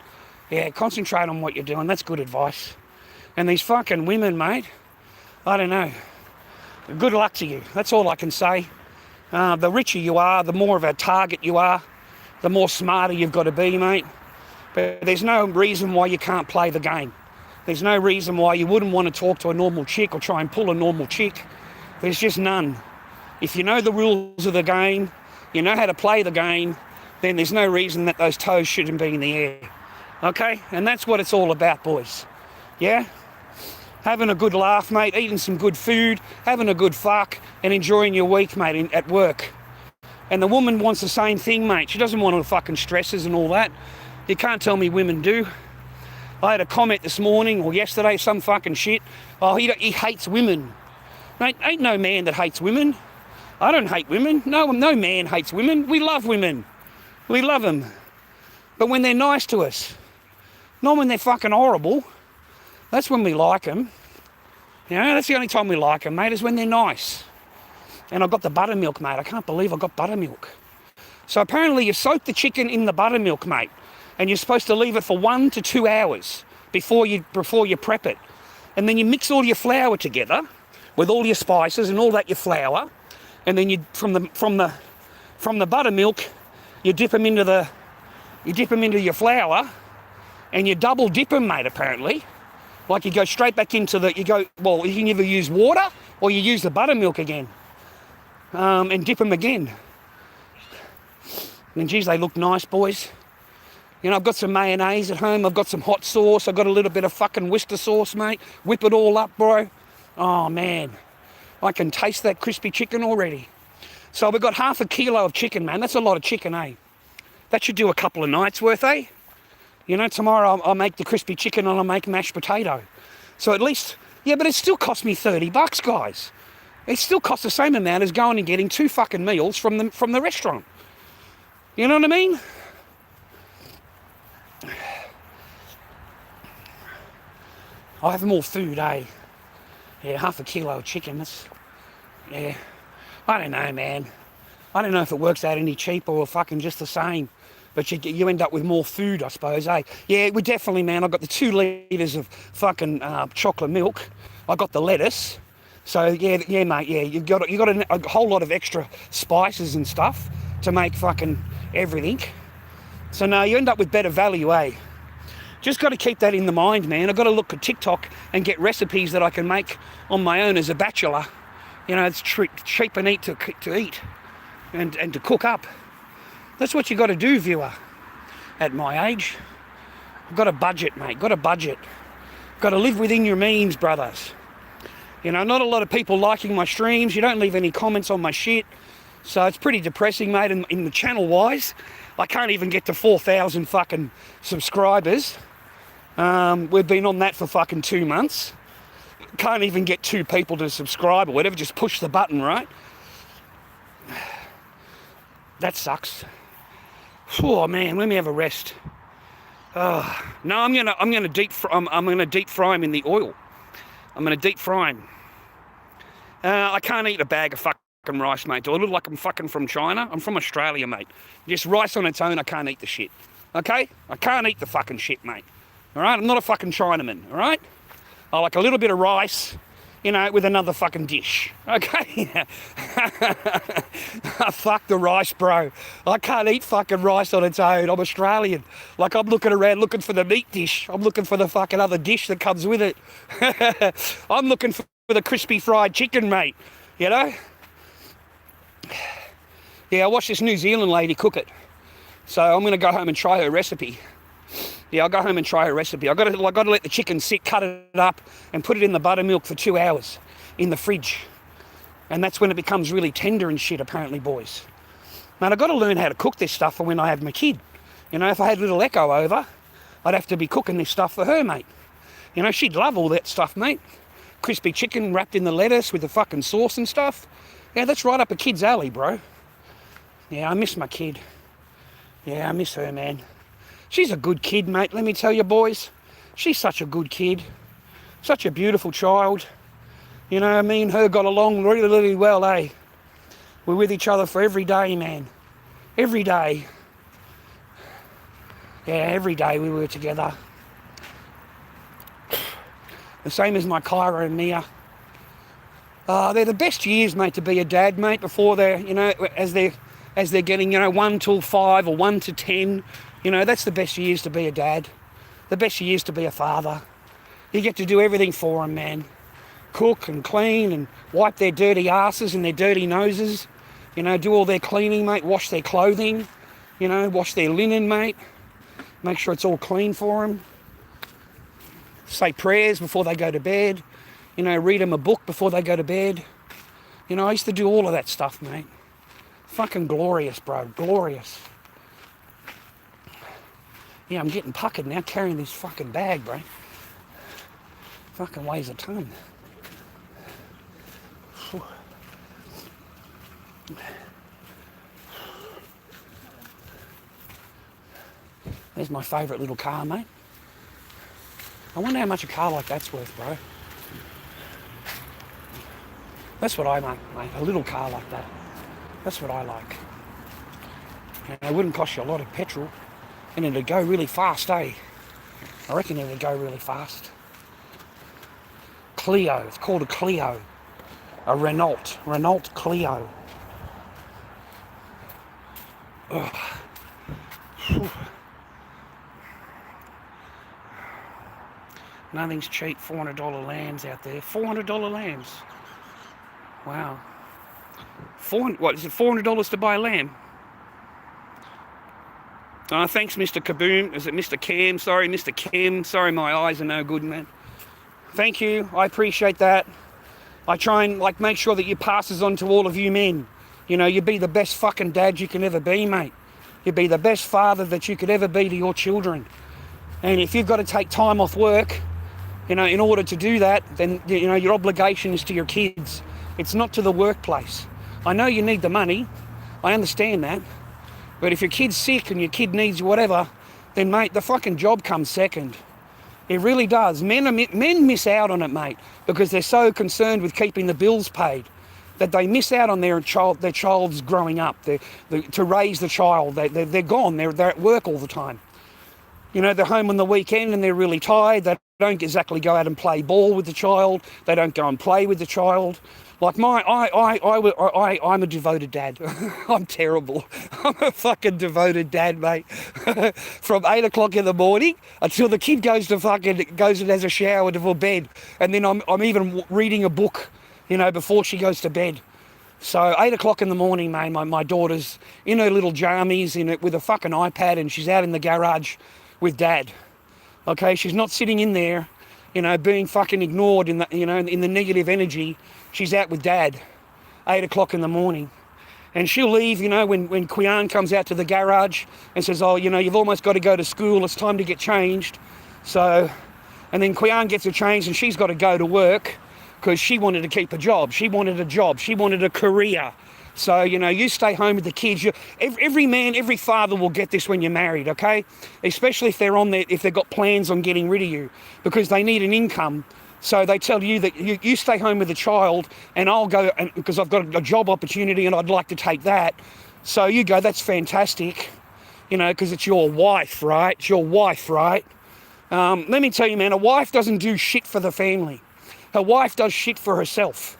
Yeah, concentrate on what you're doing. That's good advice. And these fucking women, mate, I don't know. Good luck to you. That's all I can say. The richer you are, the more of a target you are, the more smarter you've got to be, mate. But there's no reason why you can't play the game. There's no reason why you wouldn't want to talk to a normal chick or try and pull a normal chick. There's just none. If you know the rules of the game, you know how to play the game, then there's no reason that those toes shouldn't be in the air. Okay? And that's what it's all about, boys. Yeah? Having a good laugh, mate, eating some good food, having a good fuck, and enjoying your week, mate, at work. And the woman wants the same thing, mate. She doesn't want all the fucking stresses and all that. You can't tell me women do. I had a comment this morning or yesterday, some fucking shit. Oh, he hates women. Mate, ain't no man that hates women. I don't hate women. No man hates women. We love women. We love them. But when they're nice to us, not when they're fucking horrible, that's when we like them. You know, that's the only time we like them, mate, is when they're nice. And I've got the buttermilk, mate. I can't believe I got buttermilk. So apparently you soak the chicken in the buttermilk, mate. And you're supposed to leave it for 1 to 2 hours before you prep it. And then you mix all your flour together with all your spices and all that your flour. And then you from the buttermilk, you dip them into your flour, and you double dip them, mate, apparently. Like you go straight back into you can either use water or you use the buttermilk again. And dip them again. And geez, they look nice, boys. You know, I've got some mayonnaise at home. I've got some hot sauce. I've got a little bit of fucking Worcester sauce, mate. Whip it all up, bro. Oh, man. I can taste that crispy chicken already. So we've got half a kilo of chicken, man. That's a lot of chicken, eh? That should do a couple of nights worth, eh? You know, tomorrow I'll make the crispy chicken and I'll make mashed potato. So at least, yeah, but it still cost me $30, guys. It still costs the same amount as going and getting 2 fucking meals from the restaurant. You know what I mean? I'll have more food, eh? Yeah, half a kilo of chicken, yeah. I don't know, man. I don't know if it works out any cheaper or fucking just the same. But you end up with more food, I suppose, eh? Yeah, we definitely, man. I've got the 2 litres of fucking chocolate milk. I got the lettuce. So, yeah, mate, yeah. You've got a whole lot of extra spices and stuff to make fucking everything. So, no, you end up with better value, eh? Just got to keep that in the mind, man. I've got to look at TikTok and get recipes that I can make on my own as a bachelor. You know, it's cheap and eat to eat and to cook up. That's what you got to do, viewer. At my age, I've got a budget, mate. Got a budget. Got to live within your means, brothers. You know, not a lot of people liking my streams. You don't leave any comments on my shit. So it's pretty depressing, mate. In the channel-wise, I can't even get to 4,000 fucking subscribers. We've been on that for fucking 2 months. Can't even get 2 people to subscribe or whatever. Just push the button, right? That sucks. Oh man, let me have a rest. No, I'm gonna deep fry him in the oil. I'm gonna deep fry him. I can't eat a bag of fucking rice, mate. Do I look like I'm fucking from China? I'm from Australia, mate. Just rice on its own, I can't eat the shit. Okay? I can't eat the fucking shit, mate. all right? I'm not a fucking Chinaman, all right? I like a little bit of rice, with another fucking dish, okay? Fuck the rice, bro. I can't eat fucking rice on its own. I'm Australian. Like, I'm looking around looking for the meat dish. I'm looking for the fucking other dish that comes with it. I'm looking for the crispy fried chicken, mate, Yeah, I watched this New Zealand lady cook it. So I'm going to go home and try her recipe. Yeah, I'll go home and try her recipe. I've got to let the chicken sit, cut it up, and put it in the buttermilk for 2 hours in the fridge. And that's when it becomes really tender and shit, apparently, boys. Man, I've got to learn how to cook this stuff for when I have my kid. If I had little Echo over, I'd have to be cooking this stuff for her, mate. She'd love all that stuff, mate. Crispy chicken wrapped in the lettuce with the fucking sauce and stuff. Yeah, that's right up a kid's alley, bro. Yeah, I miss my kid. Yeah, I miss her, man. She's a good kid, mate, let me tell you, boys. She's such a good kid. Such a beautiful child. Her got along really, really well, eh? We're with each other for every day, man. Every day. Yeah, every day we were together. The same as my Kyra and Mia. They're the best years, mate, to be a dad, mate, before they're, as they're getting, 1 till 5 or 1 to 10. That's the best years to be a dad. The best years to be a father. You get to do everything for them, man. Cook and clean and wipe their dirty asses and their dirty noses. Do all their cleaning, mate. Wash their clothing. Wash their linen, mate. Make sure it's all clean for them. Say prayers before they go to bed. Read them a book before they go to bed. I used to do all of that stuff, mate. Fucking glorious, bro. Glorious. Yeah, I'm getting puckered now carrying this fucking bag, bro. Fucking weighs a ton. There's my favourite little car, mate. I wonder how much a car like that's worth, bro. That's what I like, mate. A little car like that. That's what I like. It wouldn't cost you a lot of petrol. And it'd go really fast, eh? I reckon it'd go really fast. Clio. It's called a Clio. A Renault. Renault Clio. Ugh. Whew. Nothing's cheap. $400 lambs out there. $400 lambs. Wow. What is it? $400 to buy a lamb? Thanks, Mr. Kaboom. Is it Mr. Cam? Sorry, Mr. Cam. Sorry, my eyes are no good, man. Thank you. I appreciate that. I try and make sure that you passes on to all of you men. You be the best fucking dad you can ever be, mate. You be the best father that you could ever be to your children. And if you've got to take time off work, in order to do that, then your obligation is to your kids. It's not to the workplace. I know you need the money. I understand that. But if your kid's sick and your kid needs whatever, then, mate, the fucking job comes second. It really does. Men miss out on it, mate, because they're so concerned with keeping the bills paid that they miss out on their child's growing up, to raise the child. They're gone. They're at work all the time. They're home on the weekend and they're really tired. They don't exactly go out and play ball with the child. They don't go and play with the child. Like I'm a devoted dad. I'm terrible. I'm a fucking devoted dad, mate. From 8 o'clock in the morning until the kid goes and has a shower before bed, and then I'm even reading a book, before she goes to bed. So 8 o'clock in the morning, mate, my daughter's in her little jammies with a fucking iPad, and she's out in the garage with dad. Okay, she's not sitting in there, being fucking ignored in the negative energy. She's out with dad, 8 o'clock in the morning. And she'll leave, when Quian comes out to the garage and says, oh, you've almost got to go to school, it's time to get changed. So, and then Quian gets her changed and she's got to go to work because she wanted to keep a job. She wanted a job. She wanted a career. So, you stay home with the kids. Every man, every father will get this when you're married, okay? Especially if if they've got plans on getting rid of you because they need an income. So they tell you that you stay home with the child and I'll go because I've got a job opportunity and I'd like to take that. So you go, that's fantastic, because it's your wife, right? It's your wife, right? Let me tell you, man, a wife doesn't do shit for the family. Her wife does shit for herself.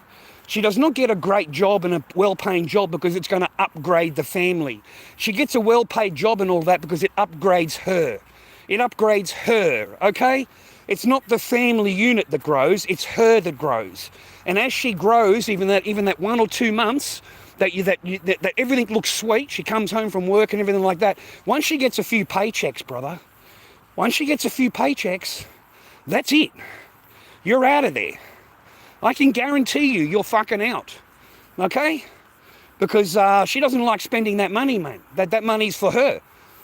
She does not get a great job and a well-paying job because it's going to upgrade the family. She gets a well-paid job and all that because it upgrades her. It upgrades her, okay? It's not the family unit that grows, it's her that grows. And as she grows, even that 1 or 2 months, that everything looks sweet, she comes home from work and everything like that. Once she gets a few paychecks, brother, once she gets a few paychecks, that's it. You're out of there. I can guarantee you, you're fucking out, okay? Because she doesn't like spending that money, mate. That money's for her.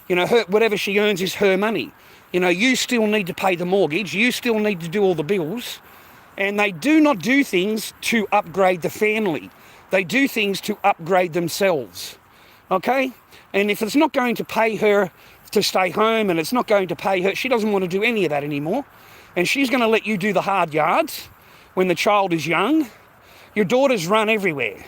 You know, whatever she earns is her money. You know, you still need to pay the mortgage. You still need to do all the bills. And they do not do things to upgrade the family. They do things to upgrade themselves, okay? And if it's not going to pay her to stay home and it's not going to pay her, she doesn't want to do any of that anymore. And she's going to let you do the hard yards when the child is young. Your daughters run everywhere.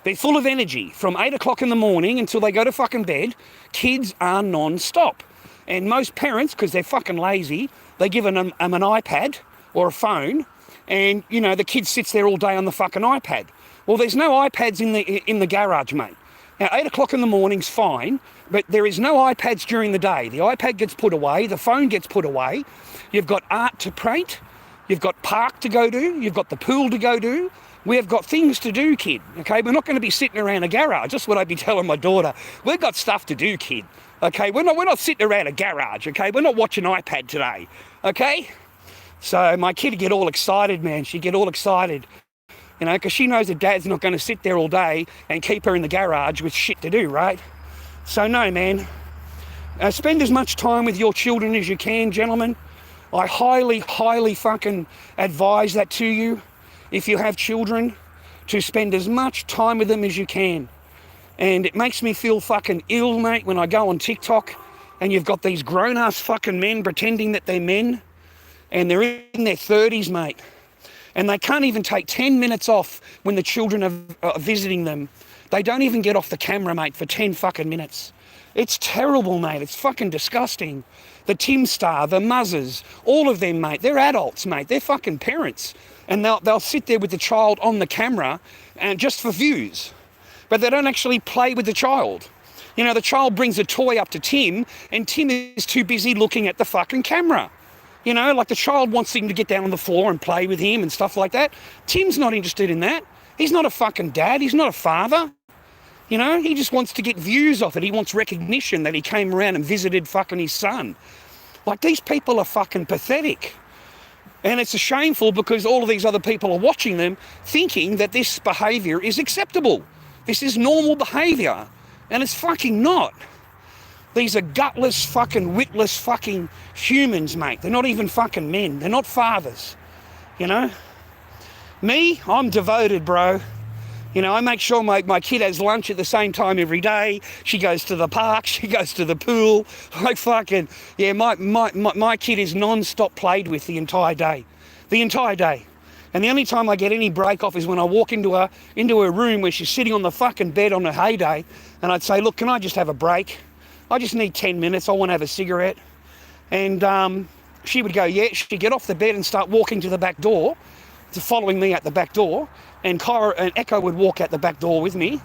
They're full of energy from 8 o'clock in the morning until they go to fucking bed. Kids are non-stop. And most parents, because they're fucking lazy, they give them an iPad or a phone, and, you know, the kid sits there all day on the fucking iPad. Well, there's no iPads in the garage, mate. Now, 8 o'clock in the morning's fine, but there is no iPads during the day. The iPad gets put away, the phone gets put away. You've got art to paint, you've got park to go to, you've got the pool to go to. We've got things to do, kid, okay? We're not going to be sitting around a garage. That's what I'd be telling my daughter. We've got stuff to do, kid, okay? We're not sitting around a garage, okay? We're not watching iPad today, okay? So my kid would get all excited, man. She'd get all excited, you know, because she knows that dad's not going to sit there all day and keep her in the garage with shit to do, right? So no, man. Spend as much time with your children as you can, gentlemen. I highly, highly fucking advise that to you. If you have children, to spend as much time with them as you can. And it makes me feel fucking ill, mate, when I go on TikTok and you've got these grown-ass fucking men pretending that they're men, and they're in their 30s, mate, and they can't even take 10 minutes off when the children are visiting them. They don't even get off the camera, mate, for 10 fucking minutes. It's terrible, mate. It's fucking disgusting. The Tim Star, the Muzzers, all of them, mate, they're adults, mate. They're fucking parents. And they'll sit there with the child on the camera and just for views. But they don't actually play with the child. You know, the child brings a toy up to Tim and Tim is too busy looking at the fucking camera. You know, like the child wants him to get down on the floor and play with him and stuff like that. Tim's not interested in that. He's not a fucking dad. He's not a father. You know, he just wants to get views off it. He wants recognition that he came around and visited fucking his son. Like, these people are fucking pathetic. And it's shameful because all of these other people are watching them thinking that this behaviour is acceptable. This is normal behaviour. And it's fucking not. These are gutless, fucking witless fucking humans, mate. They're not even fucking men. They're not fathers. You know? Me, I'm devoted, bro. You know, I make sure my kid has lunch at the same time every day. She goes to the park. She goes to the pool. Like fucking, yeah, my kid is non-stop played with the entire day. The entire day. And the only time I get any break off is when I walk into her room where she's sitting on the fucking bed on her heyday, and I'd say, look, can I just have a break? I just need 10 minutes. I want to have a cigarette. And she would go, yeah. She'd get off the bed and start walking to the back door, following me at the back door. And Kyra and Echo would walk out the back door with me.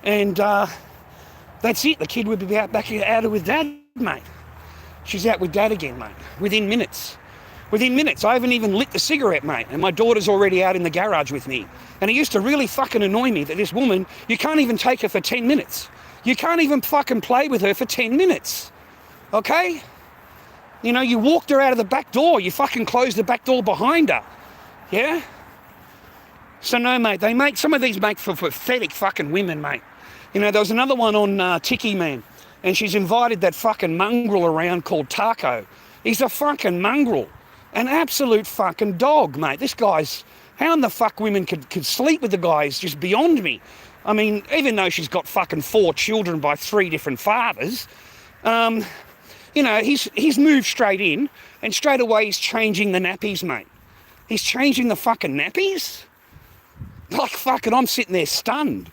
And that's it. The kid would be back out with dad, mate. She's out with dad again, mate. Within minutes. Within minutes. I haven't even lit the cigarette, mate. And my daughter's already out in the garage with me. And it used to really fucking annoy me that this woman, you can't even take her for 10 minutes. You can't even fucking play with her for 10 minutes. Okay? You know, you walked her out of the back door. You fucking closed the back door behind her. Yeah? So no, mate, some of these make for pathetic fucking women, mate. You know, there was another one on Tiki, man, and she's invited that fucking mongrel around called Taco. He's a fucking mongrel, an absolute fucking dog, mate. This guy's, how in the fuck women could sleep with the guy is just beyond me. I mean, even though she's got fucking 4 children by 3 different fathers, you know, he's moved straight in, and straight away he's changing the nappies, mate. He's changing the fucking nappies? Like fucking, I'm sitting there stunned.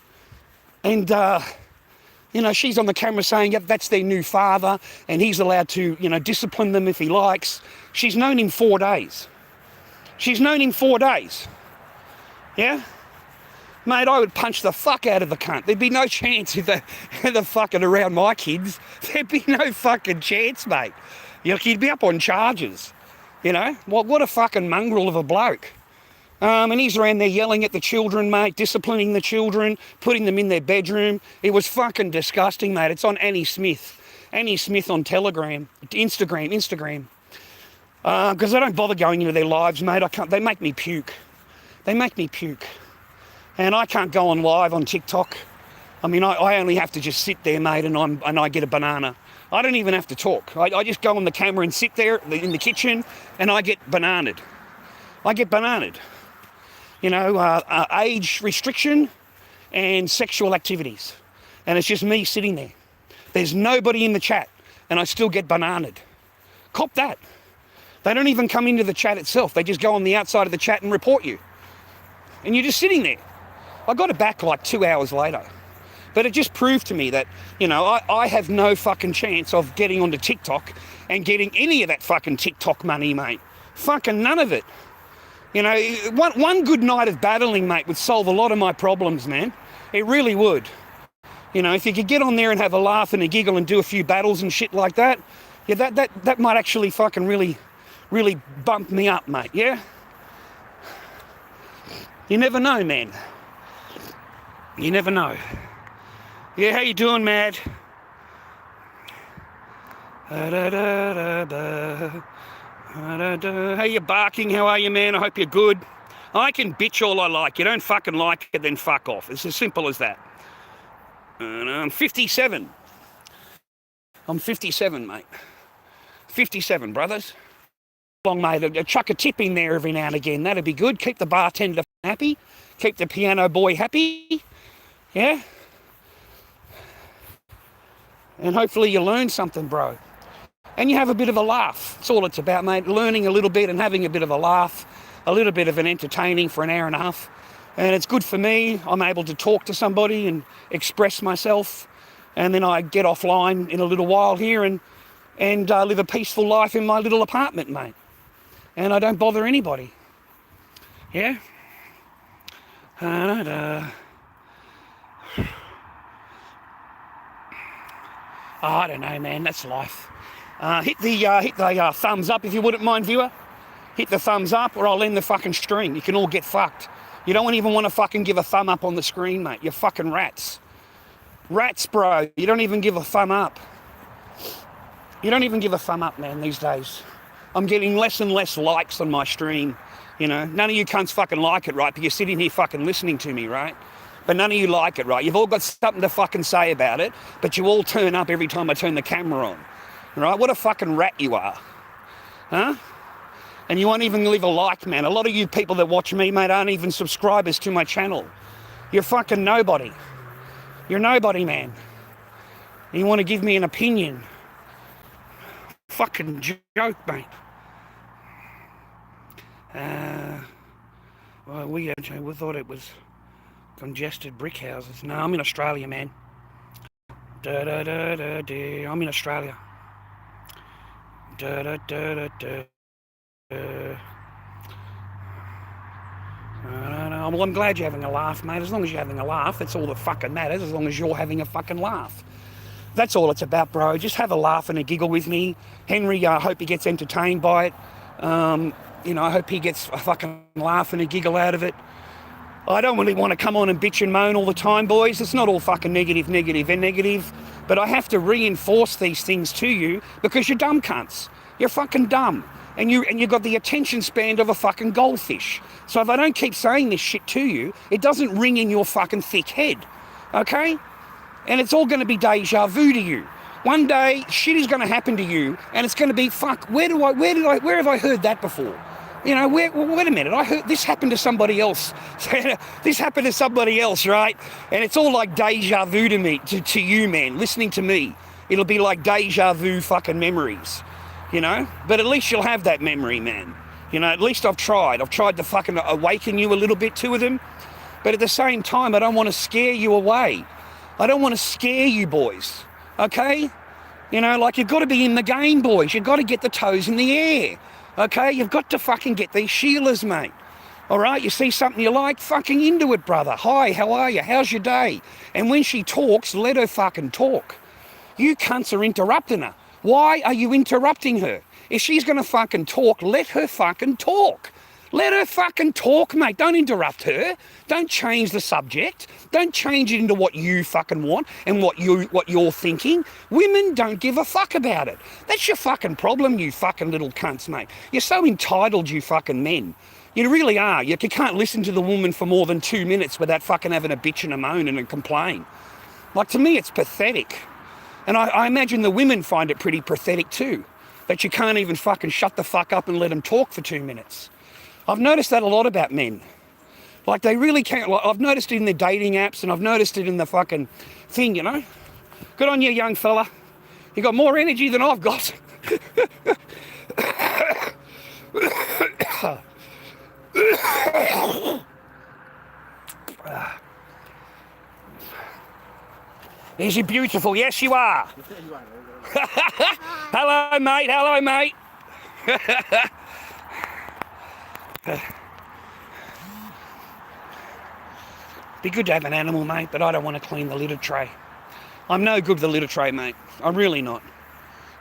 And You know, she's on the camera saying, yep, that's their new father, and he's allowed to, you know, discipline them if he likes. She's known him 4 days. She's known him 4 days. Yeah? Mate, I would punch the fuck out of the cunt. There'd be no chance if they're fucking around my kids. There'd be no fucking chance, mate. You'd be up on charges. You know? What a fucking mongrel of a bloke. And he's around there yelling at the children, mate, disciplining the children, putting them in their bedroom. It was fucking disgusting, mate. It's on Annie Smith. Annie Smith on Instagram. Because I don't bother going into their lives, mate. I can't. They make me puke. They make me puke. And I can't go on live on TikTok. I mean, I only have to just sit there, mate, and I get a banana. I don't even have to talk. I just go on the camera and sit there in the kitchen, and I get bananaed. I get bananaed. You know, age restriction and sexual activities. And it's just me sitting there. There's nobody in the chat, and I still get bananaed. Cop that. They don't even come into the chat itself. They just go on the outside of the chat and report you. And you're just sitting there. I got it back like 2 hours later. But it just proved to me that, you know, I have no fucking chance of getting onto TikTok and getting any of that fucking TikTok money, mate. Fucking none of it. You know, one good night of battling, mate, would solve a lot of my problems, man. It really would. You know, if you could get on there and have a laugh and a giggle and do a few battles and shit like that, yeah, that might actually fucking really bump me up, mate, yeah? You never know, man. You never know. Yeah, how you doing, Mad? How you barking? How are you, man? I hope you're good. I can bitch all I like. You don't fucking like it, then fuck off. It's as simple as that. I'm 57. I'm 57, mate. 57, brothers. Long, mate. Chuck a tip in there every now and again. That'd be good. Keep the bartender happy. Keep the piano boy happy. Yeah? And hopefully you learn something, bro. And you have a bit of a laugh. That's all it's about, mate. Learning a little bit and having a bit of a laugh. A little bit of an entertaining for an hour and a half. And it's good for me. I'm able to talk to somebody and express myself. And then I get offline in a little while here and live a peaceful life in my little apartment, mate. And I don't bother anybody. Yeah? Oh, I don't know, man. That's life. Hit the thumbs up if you wouldn't mind, viewer. Hit the thumbs up or I'll end the fucking stream. You can all get fucked. You don't even want to fucking give a thumb up on the screen, mate. You're fucking rats. Rats, bro. You don't even give a thumb up. You don't even give a thumb up, man, these days. I'm getting less and less likes on my stream. You know, none of you cunts fucking like it, right? But you're sitting here fucking listening to me, right? But none of you like it, right? You've all got something to fucking say about it, but you all turn up every time I turn the camera on. Right? What a fucking rat you are. Huh? And you won't even leave a like, man. A lot of you people that watch me, mate, aren't even subscribers to my channel. You're fucking nobody. You're nobody, man. And you want to give me an opinion. Fucking joke, mate. Well, we thought it was congested brick houses. No, I'm in Australia, man. I'm in Australia. Well, I'm glad you're having a laugh, mate. As long as you're having a laugh, that's all that fucking matters. As long as you're having a fucking laugh. That's all it's about, bro. Just have a laugh and a giggle with me. Henry, I hope he gets entertained by it. You know, I hope he gets a fucking laugh and a giggle out of it. I don't really want to come on and bitch and moan all the time, boys. It's not all fucking negative. But I have to reinforce these things to you because you're dumb cunts. You're fucking dumb. And you've got the attention span of a fucking goldfish. So if I don't keep saying this shit to you, it doesn't ring in your fucking thick head. Okay? And it's all going to be deja vu to you. One day, shit is going to happen to you, and it's going to be, fuck, where have I heard that before? You know, wait a minute, I heard this happened to somebody else. This happened to somebody else, right? And it's all like deja vu to me, to you, man, listening to me. It'll be like deja vu fucking memories, you know? But at least you'll have that memory, man. You know, at least I've tried. I've tried to fucking awaken you a little bit to them. But at the same time, I don't want to scare you away. I don't want to scare you boys, okay? You know, like, you've got to be in the game, boys. You've got to get the toes in the air, okay? You've got to fucking get these Sheilas, mate. All right, you see something you like, fucking into it, brother. Hi, how are you? How's your day? And when she talks, let her fucking talk. You cunts are interrupting her. Why are you interrupting her? If she's going to fucking talk, let her fucking talk. Let her fucking talk, mate. Don't interrupt her. Don't change the subject. Don't change it into what you fucking want and what you're thinking. Women don't give a fuck about it. That's your fucking problem, you fucking little cunts, mate. You're so entitled, you fucking men. You really are. You can't listen to the woman for more than 2 minutes without fucking having a bitch and a moan and a complain. Like, to me, it's pathetic. And I imagine the women find it pretty pathetic too, that you can't even fucking shut the fuck up and let them talk for 2 minutes. I've noticed that a lot about men. Like, they really can't. Like, I've noticed it in the dating apps, and I've noticed it in the fucking thing, you know? Good on you, young fella. You got more energy than I've got. Is you beautiful? Yes, you are. Hello, mate. Hello, mate. Be good to have an animal, mate, but I don't want to clean the litter tray. I'm no good with the litter tray, mate. I'm really not.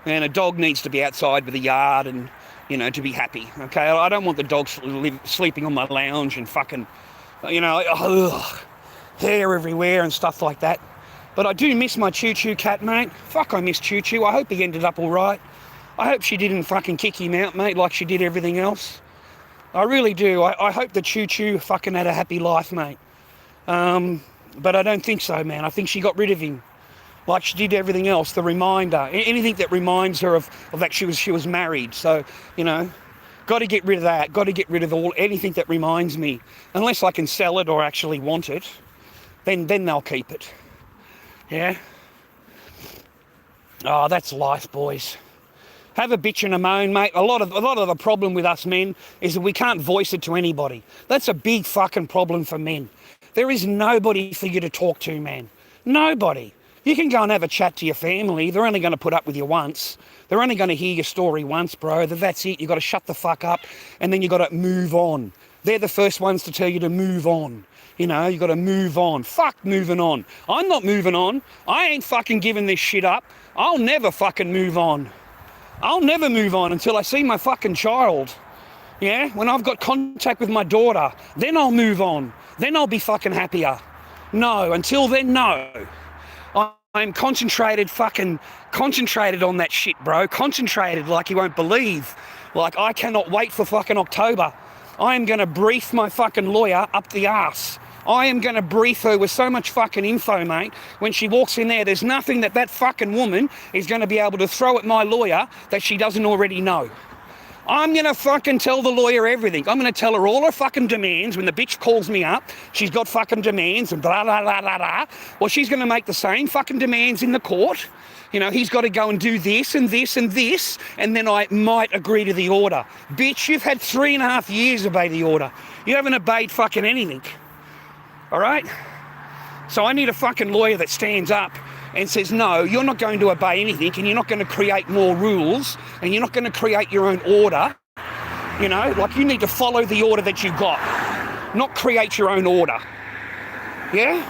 And a dog needs to be outside with a yard and, you know, to be happy, okay? I don't want the dog sleeping on my lounge and fucking, you know, hair everywhere and stuff like that. But I do miss my Choo-Choo cat, mate. Fuck, I miss Choo-Choo. I hope he ended up all right. I hope she didn't fucking kick him out, mate, like she did everything else. I really do. I hope the Choo-Choo fucking had a happy life, mate. But I don't think so, man. I think she got rid of him, like she did everything else. The reminder, anything that reminds her of that she was married. So, you know, got to get rid of that. Got to get rid of anything that reminds me. Unless I can sell it or actually want it, then they'll keep it. Yeah. Oh, that's life, boys. Have a bitch and a moan, mate. A lot of the problem with us men is that we can't voice it to anybody. That's a big fucking problem for men. There is nobody for you to talk to, man. Nobody. You can go and have a chat to your family. They're only going to put up with you once. They're only going to hear your story once, bro. That's it. You've got to shut the fuck up and then you've got to move on. They're the first ones to tell you to move on. You know, you got to move on. Fuck moving on. I'm not moving on. I ain't fucking giving this shit up. I'll never fucking move on. I'll never move on until I see my fucking child. Yeah? When I've got contact with my daughter, then I'll move on. Then I'll be fucking happier. No, until then, no. I'm concentrated on that shit, bro. Concentrated like you won't believe. Like, I cannot wait for fucking October. I am going to brief my fucking lawyer up the arse. I am going to brief her with so much fucking info, mate. When she walks in there, there's nothing that fucking woman is going to be able to throw at my lawyer that she doesn't already know. I'm going to fucking tell the lawyer everything. I'm going to tell her all her fucking demands. When the bitch calls me up, she's got fucking demands and blah, blah, blah, blah, blah. Well, she's going to make the same fucking demands in the court. You know, he's got to go and do this and this and this, and then I might agree to the order. Bitch, you've had 3.5 years to obey the order. You haven't obeyed fucking anything. All right? So I need a fucking lawyer that stands up and says, no, you're not going to obey anything, and you're not going to create more rules, and you're not going to create your own order. You know, like, you need to follow the order that you got, not create your own order. Yeah?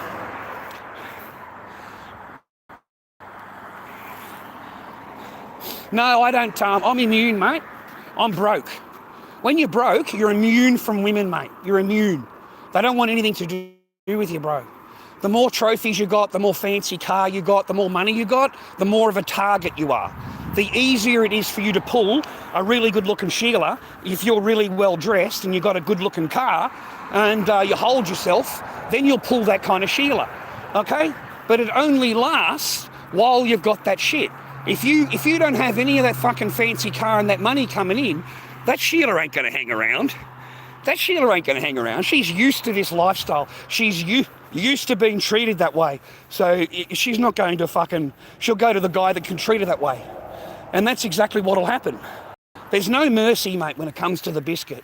No, I don't, I'm immune, mate. I'm broke. When you're broke, you're immune from women, mate. You're immune. They don't want anything to do with you, bro. The more trophies you got, the more fancy car you got, the more money you got, the more of a target you are. The easier it is for you to pull a really good-looking Sheila if you're really well-dressed and you've got a good-looking car and you hold yourself, then you'll pull that kind of Sheila, okay? But it only lasts while you've got that shit. If you don't have any of that fucking fancy car and that money coming in, that Sheila ain't going to hang around. That Sheila ain't going to hang around. She's used to this lifestyle. She's used to being treated that way. So she's not going to fucking... She'll go to the guy that can treat her that way. And that's exactly what'll happen. There's no mercy, mate, when it comes to the biscuit.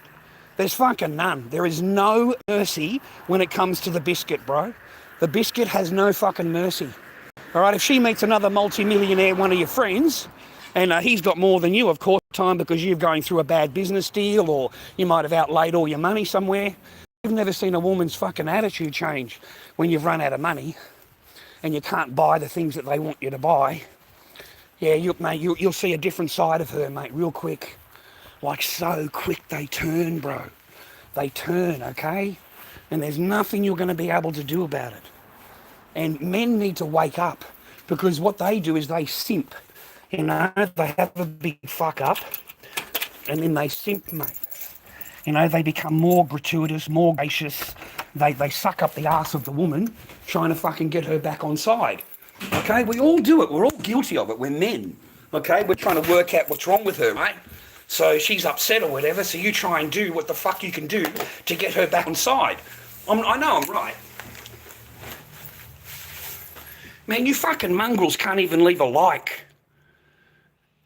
There's fucking none. There is no mercy when it comes to the biscuit, bro. The biscuit has no fucking mercy. All right, if she meets another multi-millionaire, one of your friends, and he's got more than you, of course, time because you're going through a bad business deal or you might have outlaid all your money somewhere. You've never seen a woman's fucking attitude change when you've run out of money and you can't buy the things that they want you to buy. Yeah, you'll see a different side of her, mate, real quick. Like so quick they turn, bro. They turn, okay? And there's nothing you're going to be able to do about it. And men need to wake up because what they do is they simp. You know, they have a big fuck up and then they simp, mate. You know, they become more gratuitous, more gracious. They suck up the arse of the woman trying to fucking get her back on side. Okay, we all do it. We're all guilty of it. We're men. Okay, we're trying to work out what's wrong with her, right? So she's upset or whatever, so you try and do what the fuck you can do to get her back on side. I know I'm right. Man, you fucking mongrels can't even leave a like.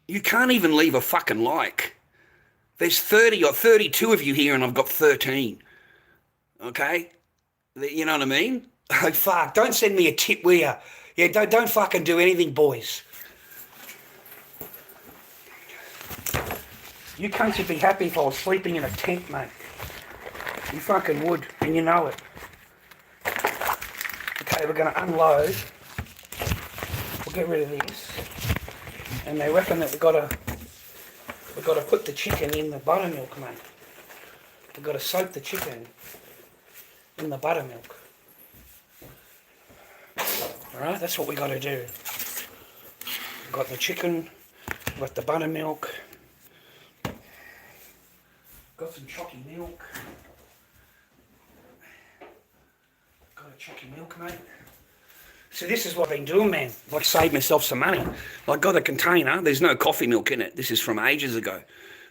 You can't even leave a fucking like. There's 30 or 32 of you here and I've got 13. Okay? You know what I mean? Oh, fuck, don't send me a tip, will ya? Yeah, don't fucking do anything, boys. You cunts would be happy if I was sleeping in a tent, mate. You fucking would, and you know it. Okay, we're going to unload. We'll get rid of this. And they reckon that we've got to put the chicken in the buttermilk, mate. We've got to soak the chicken in the buttermilk. Alright, that's what we got to do. We've got the chicken, we've got the buttermilk, got some chalky milk. Got a chalky milk, mate. So this is what I've been doing, man. Like, save myself some money. I got a container, there's no coffee milk in it. This is from ages ago.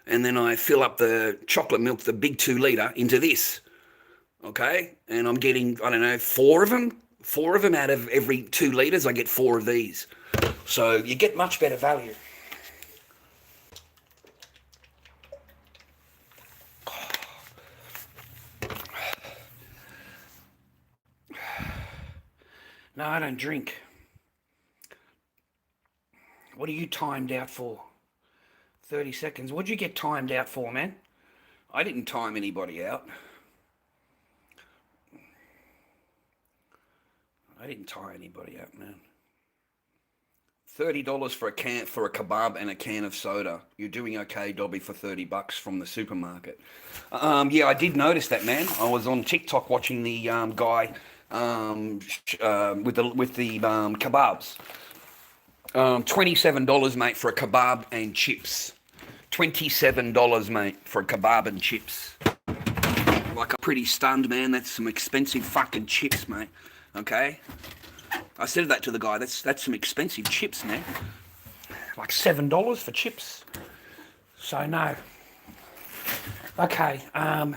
And then I fill up the chocolate milk, the big 2 litre, into this. Okay? And I'm getting, I don't know, 4 of them. 4 of them out of every 2 litres, I get 4 of these. So you get much better value. No, I don't drink. What are you timed out for? 30 seconds. What'd you get timed out for, man? I didn't time anybody out. I didn't tie anybody out, man. $30 for a kebab and a can of soda. You're doing okay, Dobby, for $30 from the supermarket. Yeah, I did notice that, man. I was on TikTok watching the guy with the kebabs. $27, mate, for a kebab and chips. $27, mate, for a kebab and chips. Like, I'm pretty stunned, man. That's some expensive fucking chips, mate. Okay? I said that to the guy. That's some expensive chips, man. Like $7 for chips. So, no. Okay, I'm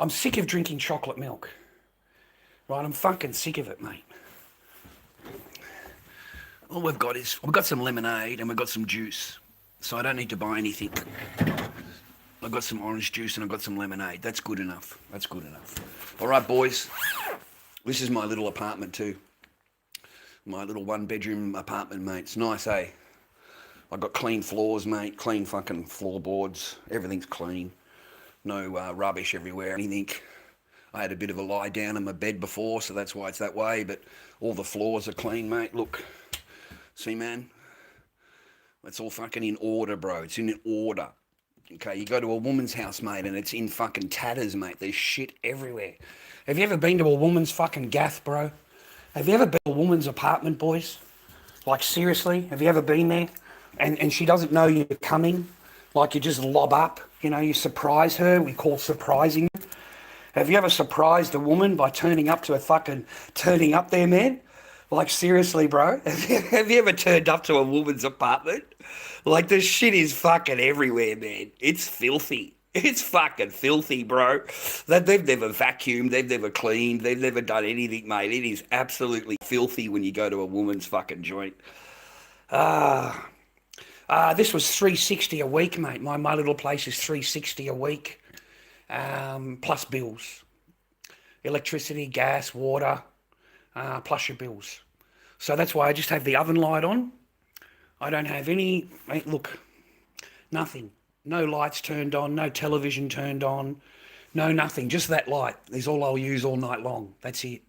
sick of drinking chocolate milk. Right, I'm fucking sick of it, mate. All we've got some lemonade and we've got some juice. So I don't need to buy anything. I've got some orange juice and I've got some lemonade. That's good enough. That's good enough. All right, boys. This is my little apartment too. My little 1-bedroom apartment, mate. It's nice, eh? I've got clean floors, mate. Clean fucking floorboards. Everything's clean. No rubbish everywhere, anything. I had a bit of a lie down in my bed before, so that's why it's that way. But all the floors are clean, mate. Look. See, man? It's all fucking in order, bro. It's in order. Okay, you go to a woman's house, mate, and it's in fucking tatters, mate. There's shit everywhere. Have you ever been to a woman's fucking gaff, bro? Have you ever been to a woman's apartment, boys? Like, seriously? Have you ever been there? And she doesn't know you're coming? Like, you just lob up? You know, you surprise her. We call surprising. Have you ever surprised a woman by turning up there, man? Like, seriously, bro? Have you ever turned up to a woman's apartment? Like, the shit is fucking everywhere, man. It's filthy. It's fucking filthy, bro. They've never vacuumed, they've never cleaned, they've never done anything, mate. It is absolutely filthy when you go to a woman's fucking joint. This was $360 a week, mate. My little place is $360 a week, plus bills. Electricity, gas, water, plus your bills. So that's why I just have the oven light on. I don't have any, look, nothing. No lights turned on, no television turned on, no nothing. Just that light is all I'll use all night long. That's it.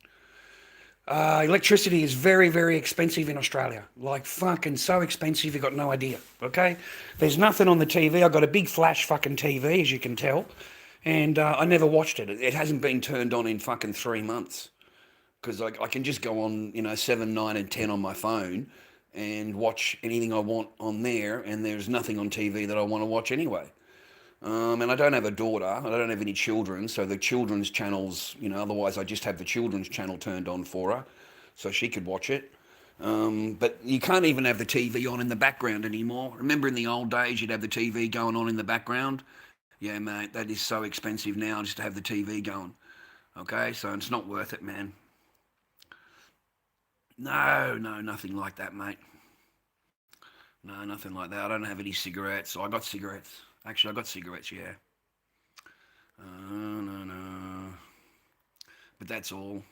Electricity is very, very expensive in Australia. Like fucking so expensive, you got no idea. Okay? There's nothing on the TV. I've got a big flash fucking TV, as you can tell. And I never watched it. It hasn't been turned on in fucking 3 months. Because I can just go on, 7, 9 and 10 on my phone and watch anything I want on there, and there's nothing on TV that I want to watch anyway. And I don't have a daughter, I don't have any children, so the children's channels, otherwise I just have the children's channel turned on for her, so she could watch it. But you can't even have the TV on in the background anymore. Remember in the old days you'd have the TV going on in the background? Yeah, mate, that is so expensive now just to have the TV going. Okay, so it's not worth it, man. No, nothing like that, mate. No, nothing like that. I don't have any cigarettes. I got cigarettes. Actually, I got cigarettes, yeah. No. But that's all.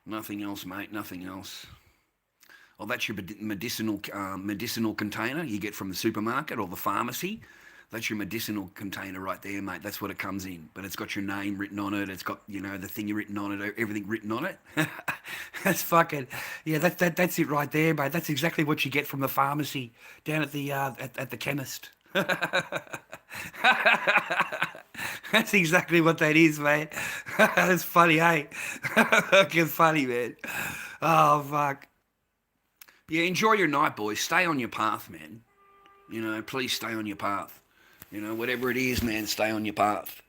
Nothing else, mate, nothing else. Oh, that's your medicinal container you get from the supermarket or the pharmacy. That's your medicinal container right there, mate. That's what it comes in. But it's got your name written on it. It's got, the thing written on it, everything written on it. That's fucking, yeah, that's it right there, mate. That's exactly what you get from the pharmacy down at the at the chemist. That's exactly what that is, mate. That's funny, eh? Fucking funny, man. Oh, fuck. Yeah, enjoy your night, boys. Stay on your path, man. Please stay on your path. Whatever it is, man, stay on your path.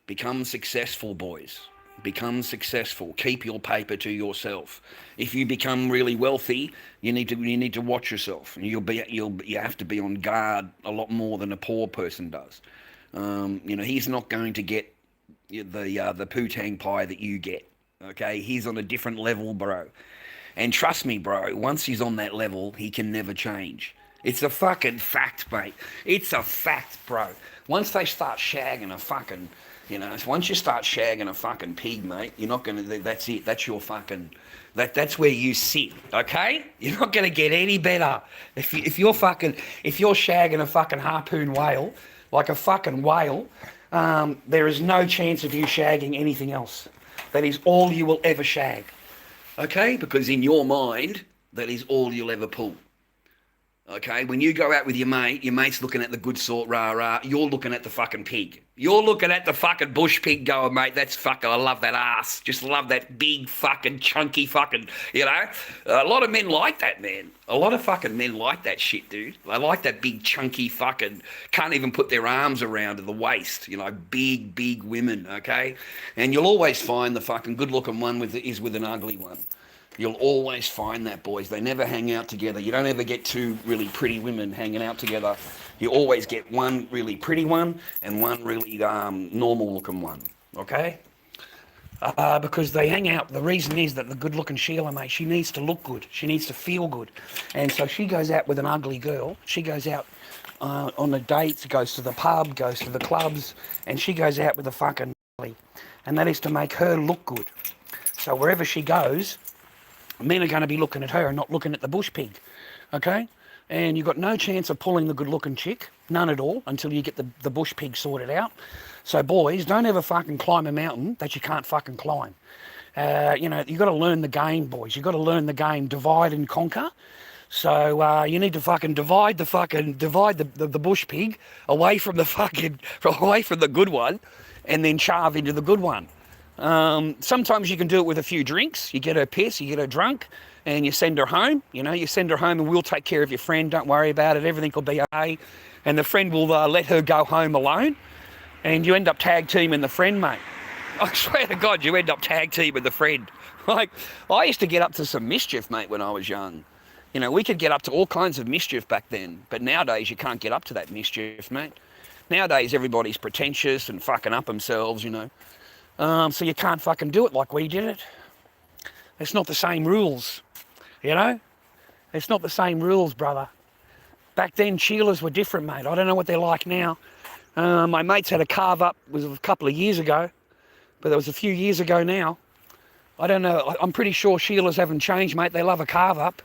Become successful, boys. Become successful. Keep your paper to yourself. If you become really wealthy, you need to watch yourself. You have to be on guard a lot more than a poor person does. He's not going to get the poo-tang pie that you get. Okay, he's on a different level, bro. And trust me, bro, once he's on that level, he can never change. It's a fucking fact, mate. It's a fact, bro. Once they start shagging a fucking, once you start shagging a fucking pig, mate, you're not gonna. That's it. That's your fucking. That's where you sit. Okay? You're not gonna get any better if you're shagging a fucking harpoon whale, like a fucking whale. There is no chance of you shagging anything else. That is all you will ever shag. Okay? Because in your mind, that is all you'll ever pull. Okay, when you go out with your mate's looking at the good sort, rah, you're looking at the fucking pig. You're looking at the fucking bush pig going, mate, that's fucking, I love that ass. Just love that big fucking chunky fucking, A lot of men like that, man. A lot of fucking men like that shit, dude. They like that big chunky fucking, can't even put their arms around at the waist, big women, okay? And you'll always find the fucking good looking one is with an ugly one. You'll always find that, boys. They never hang out together. You don't ever get two really pretty women hanging out together. You always get one really pretty one and one really normal-looking one, okay? Because they hang out. The reason is that the good-looking Sheila, mate, she needs to look good. She needs to feel good. And so she goes out with an ugly girl. She goes out on the dates, goes to the pub, goes to the clubs, and she goes out with a fucking ugly. And that is to make her look good. So wherever she goes, men are going to be looking at her and not looking at the bush pig, okay? And you've got no chance of pulling the good-looking chick, none at all, until you get the bush pig sorted out. So, boys, don't ever fucking climb a mountain that you can't fucking climb. You've got to learn the game, boys. You've got to learn the game, divide and conquer. So you need to fucking divide the bush pig away from the good one, and then charve into the good one. Sometimes you can do it with a few drinks. You get her pissed, you get her drunk, and you send her home. You send her home and we'll take care of your friend. Don't worry about it. Everything will be okay. And the friend will let her go home alone. And you end up tag teaming the friend, mate. I swear to God, you end up tag teaming the friend. Like, I used to get up to some mischief, mate, when I was young. We could get up to all kinds of mischief back then. But nowadays, you can't get up to that mischief, mate. Nowadays, everybody's pretentious and fucking up themselves, So you can't fucking do it like we did it. It's not the same rules, It's not the same rules, brother. Back then, Sheilas were different, mate. I don't know what they're like now. My mates had a carve up, it was a couple of years ago, but that was a few years ago now. I don't know. I'm pretty sure Sheilas haven't changed, mate. They love a carve-up.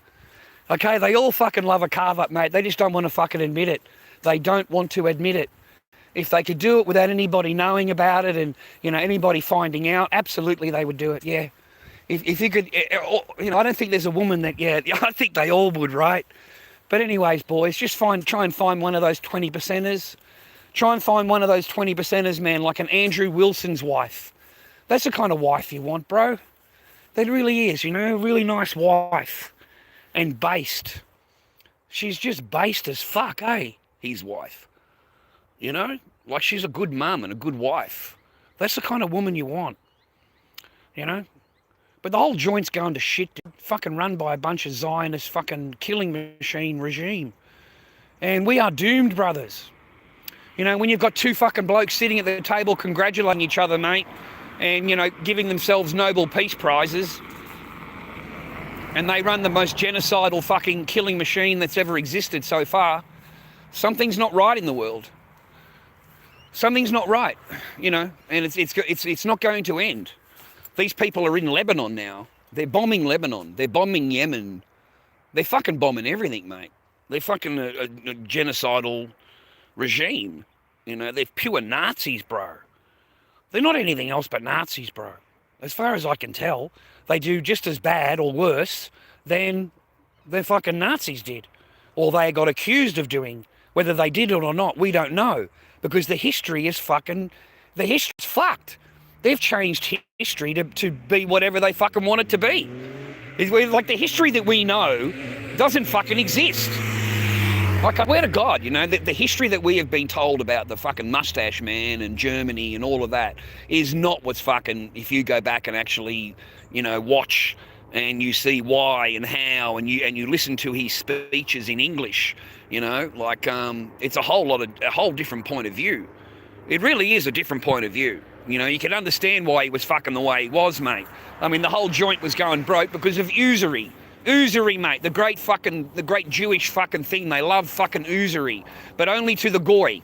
Okay, they all fucking love a carve-up, mate. They just don't want to fucking admit it. They don't want to admit it. If they could do it without anybody knowing about it and, you know, anybody finding out, absolutely they would do it, yeah. If you could, you know, I don't think there's a woman that, yeah, I think they all would, right? But anyways, boys, just try and find one of those 20%ers. Try and find one of those 20%ers, man, like an Andrew Wilson's wife. That's the kind of wife you want, bro. That really is, you know, a really nice wife. And based. She's just based as fuck, eh? His wife. You know? Like, she's a good mum and a good wife. That's the kind of woman you want. You know? But the whole joint's going to shit. Fucking run by a bunch of Zionist fucking killing machine regime. And we are doomed, brothers. You know, when you've got two fucking blokes sitting at the table congratulating each other, mate, and, you know, giving themselves Nobel Peace Prizes, and they run the most genocidal fucking killing machine that's ever existed so far, something's not right in the world. Something's not right, you know, and it's not going to end. These people are in Lebanon now. They're bombing Lebanon. They're bombing Yemen. They're fucking bombing everything, mate. They're fucking a genocidal regime. You know, they're pure Nazis, bro. They're not anything else but Nazis, bro. As far as I can tell, they do just as bad or worse than the fucking Nazis did. Or they got accused of doing. Whether they did it or not, we don't know. Because the history is fucking... The history's fucked. They've changed history to be whatever they fucking want it to be. It's like the history that we know doesn't fucking exist. Like, I swear to God, you know, the history that we have been told about the fucking mustache man and Germany and all of that is not what's fucking, if you go back and actually, you know, watch and you see why and how and you listen to his speeches in English, you know, like, it's a whole different point of view. It really is a different point of view. You know, you can understand why he was fucking the way he was, mate. I mean, the whole joint was going broke because of usury. Usury, mate, the great Jewish fucking thing. They love fucking usury, but only to the goy.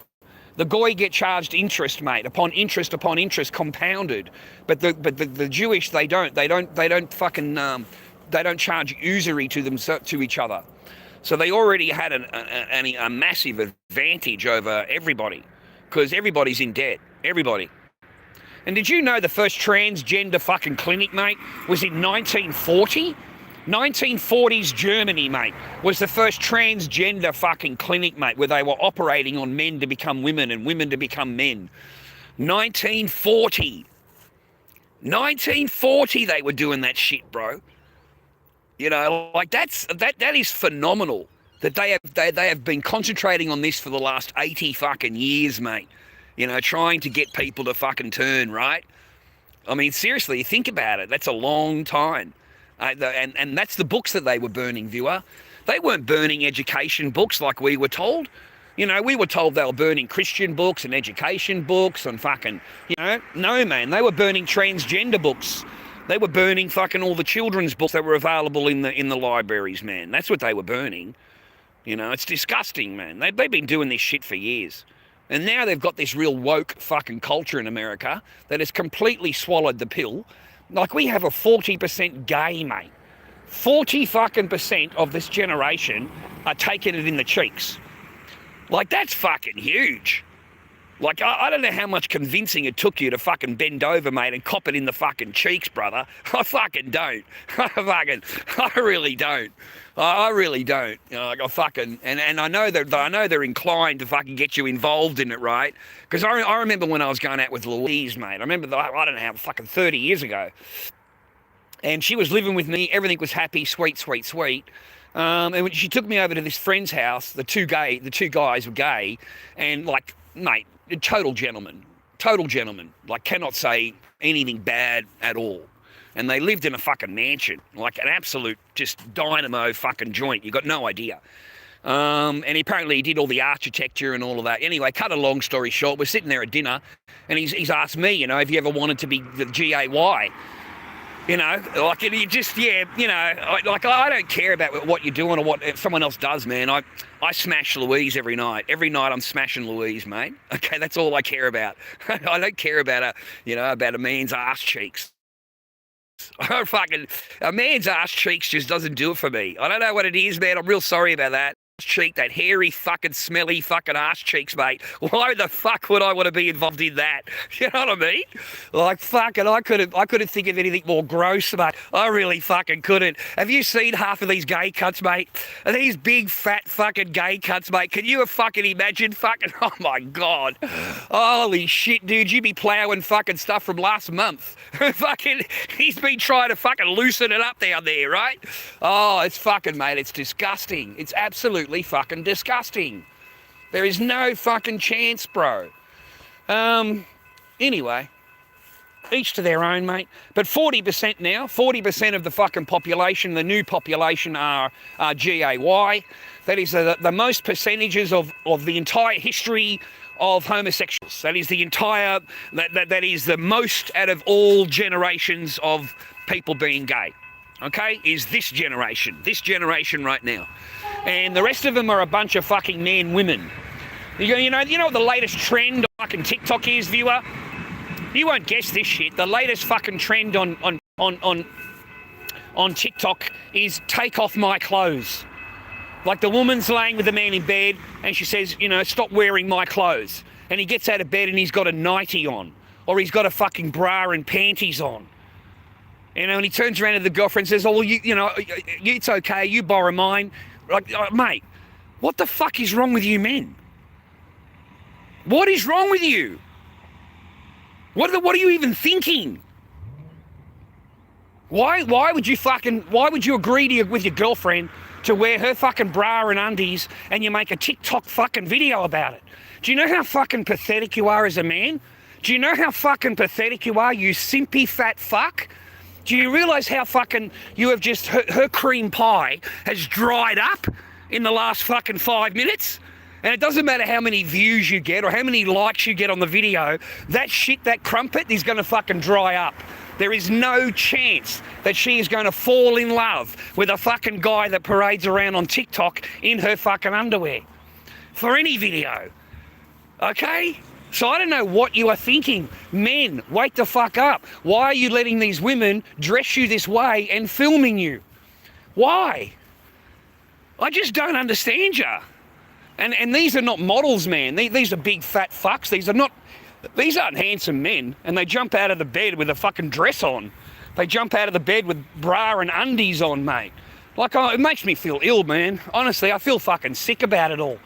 The goy get charged interest, mate, upon interest compounded. But the Jewish, they don't charge usury to each other. So they already had a massive advantage over everybody, because everybody's in debt. Everybody. And did you know the first transgender fucking clinic, mate, was in 1940? 1940s Germany, mate, was the first transgender fucking clinic, mate, where they were operating on men to become women and women to become men. 1940. 1940 they were doing that shit, bro. You know, like that is phenomenal that they have been concentrating on this for the last 80 fucking years, mate. You know, trying to get people to fucking turn, right? I mean, seriously, you think about it. That's a long time. And that's the books that they were burning, viewer. They weren't burning education books like we were told. You know, we were told they were burning Christian books and education books and fucking, you know. No, man, they were burning transgender books. They were burning fucking all the children's books that were available in the libraries, man. That's what they were burning. You know, it's disgusting, man. They've been doing this shit for years. And now they've got this real woke fucking culture in America that has completely swallowed the pill. Like, we have a 40% gay, mate. 40 fucking % of this generation are taking it in the cheeks. Like, that's fucking huge. Like, I don't know how much convincing it took you to fucking bend over, mate, and cop it in the fucking cheeks, brother. I fucking don't. I really don't. I really don't. You know, like, I fucking, and I know they're inclined to fucking get you involved in it, right? Because I remember when I was going out with Louise, mate. I remember, I don't know how, fucking 30 years ago. And she was living with me. Everything was happy, sweet, sweet, sweet. And when she took me over to this friend's house, the two guys were gay, and like, mate, total gentlemen, like, cannot say anything bad at all. And they lived in a fucking mansion, like an absolute just dynamo fucking joint. You got no idea. And apparently he did all the architecture and all of that. Anyway, cut a long story short, we're sitting there at dinner, and he's asked me, you know, have you ever wanted to be the GAY? You know, like, you just, yeah, you know, like, I don't care about what you're doing or what someone else does, man. I smash Louise every night. Every night I'm smashing Louise, mate. Okay, that's all I care about. I don't care about about a man's ass cheeks. Fucking, a man's ass cheeks just doesn't do it for me. I don't know what it is, man. I'm real sorry about that. Cheek, that hairy, fucking smelly, fucking ass cheeks, mate. Why the fuck would I want to be involved in that? You know what I mean? Like, fucking, I couldn't think of anything more gross, mate. I really fucking couldn't. Have you seen half of these gay cunts, mate? And these big, fat, fucking gay cunts, mate. Can you fucking imagine? Fucking, oh my god. Holy shit, dude. You be ploughing fucking stuff from last month. Fucking, he's been trying to fucking loosen it up down there, right? Oh, it's fucking, mate. It's disgusting. It's absolutely fucking disgusting. There is no fucking chance, bro. Anyway, each to their own, mate. But 40% now, 40% of the fucking population, the new population are GAY. That is the most percentages of the entire history of homosexuals. That is the entire, that is the most out of all generations of people being gay. Okay, is this generation right now. And the rest of them are a bunch of fucking women. You know what the latest trend on fucking TikTok is, viewer? You won't guess this shit. The latest fucking trend on TikTok is take off my clothes. Like the woman's laying with the man in bed and she says, you know, stop wearing my clothes. And he gets out of bed and he's got a nightie on. Or he's got a fucking bra and panties on. You know, and he turns around to the girlfriend and says, oh, well, it's okay, you borrow mine. Like, mate, what the fuck is wrong with you men? What is wrong with you? What are you even thinking? Why would you agree with your girlfriend to wear her fucking bra and undies and you make a TikTok fucking video about it? Do you know how fucking pathetic you are as a man? Do you know how fucking pathetic you are, you simpy fat fuck? Do you realise how fucking you have just, her cream pie has dried up in the last fucking 5 minutes? And it doesn't matter how many views you get or how many likes you get on the video, that shit, that crumpet is going to fucking dry up. There is no chance that she is going to fall in love with a fucking guy that parades around on TikTok in her fucking underwear. For any video. Okay? So I don't know what you are thinking. Men, wake the fuck up. Why are you letting these women dress you this way and filming you? Why? I just don't understand you. And these are not models, man. These are big fat fucks. These aren't handsome men. And they jump out of the bed with a fucking dress on. They jump out of the bed with bra and undies on, mate. Like, it makes me feel ill, man. Honestly, I feel fucking sick about it all.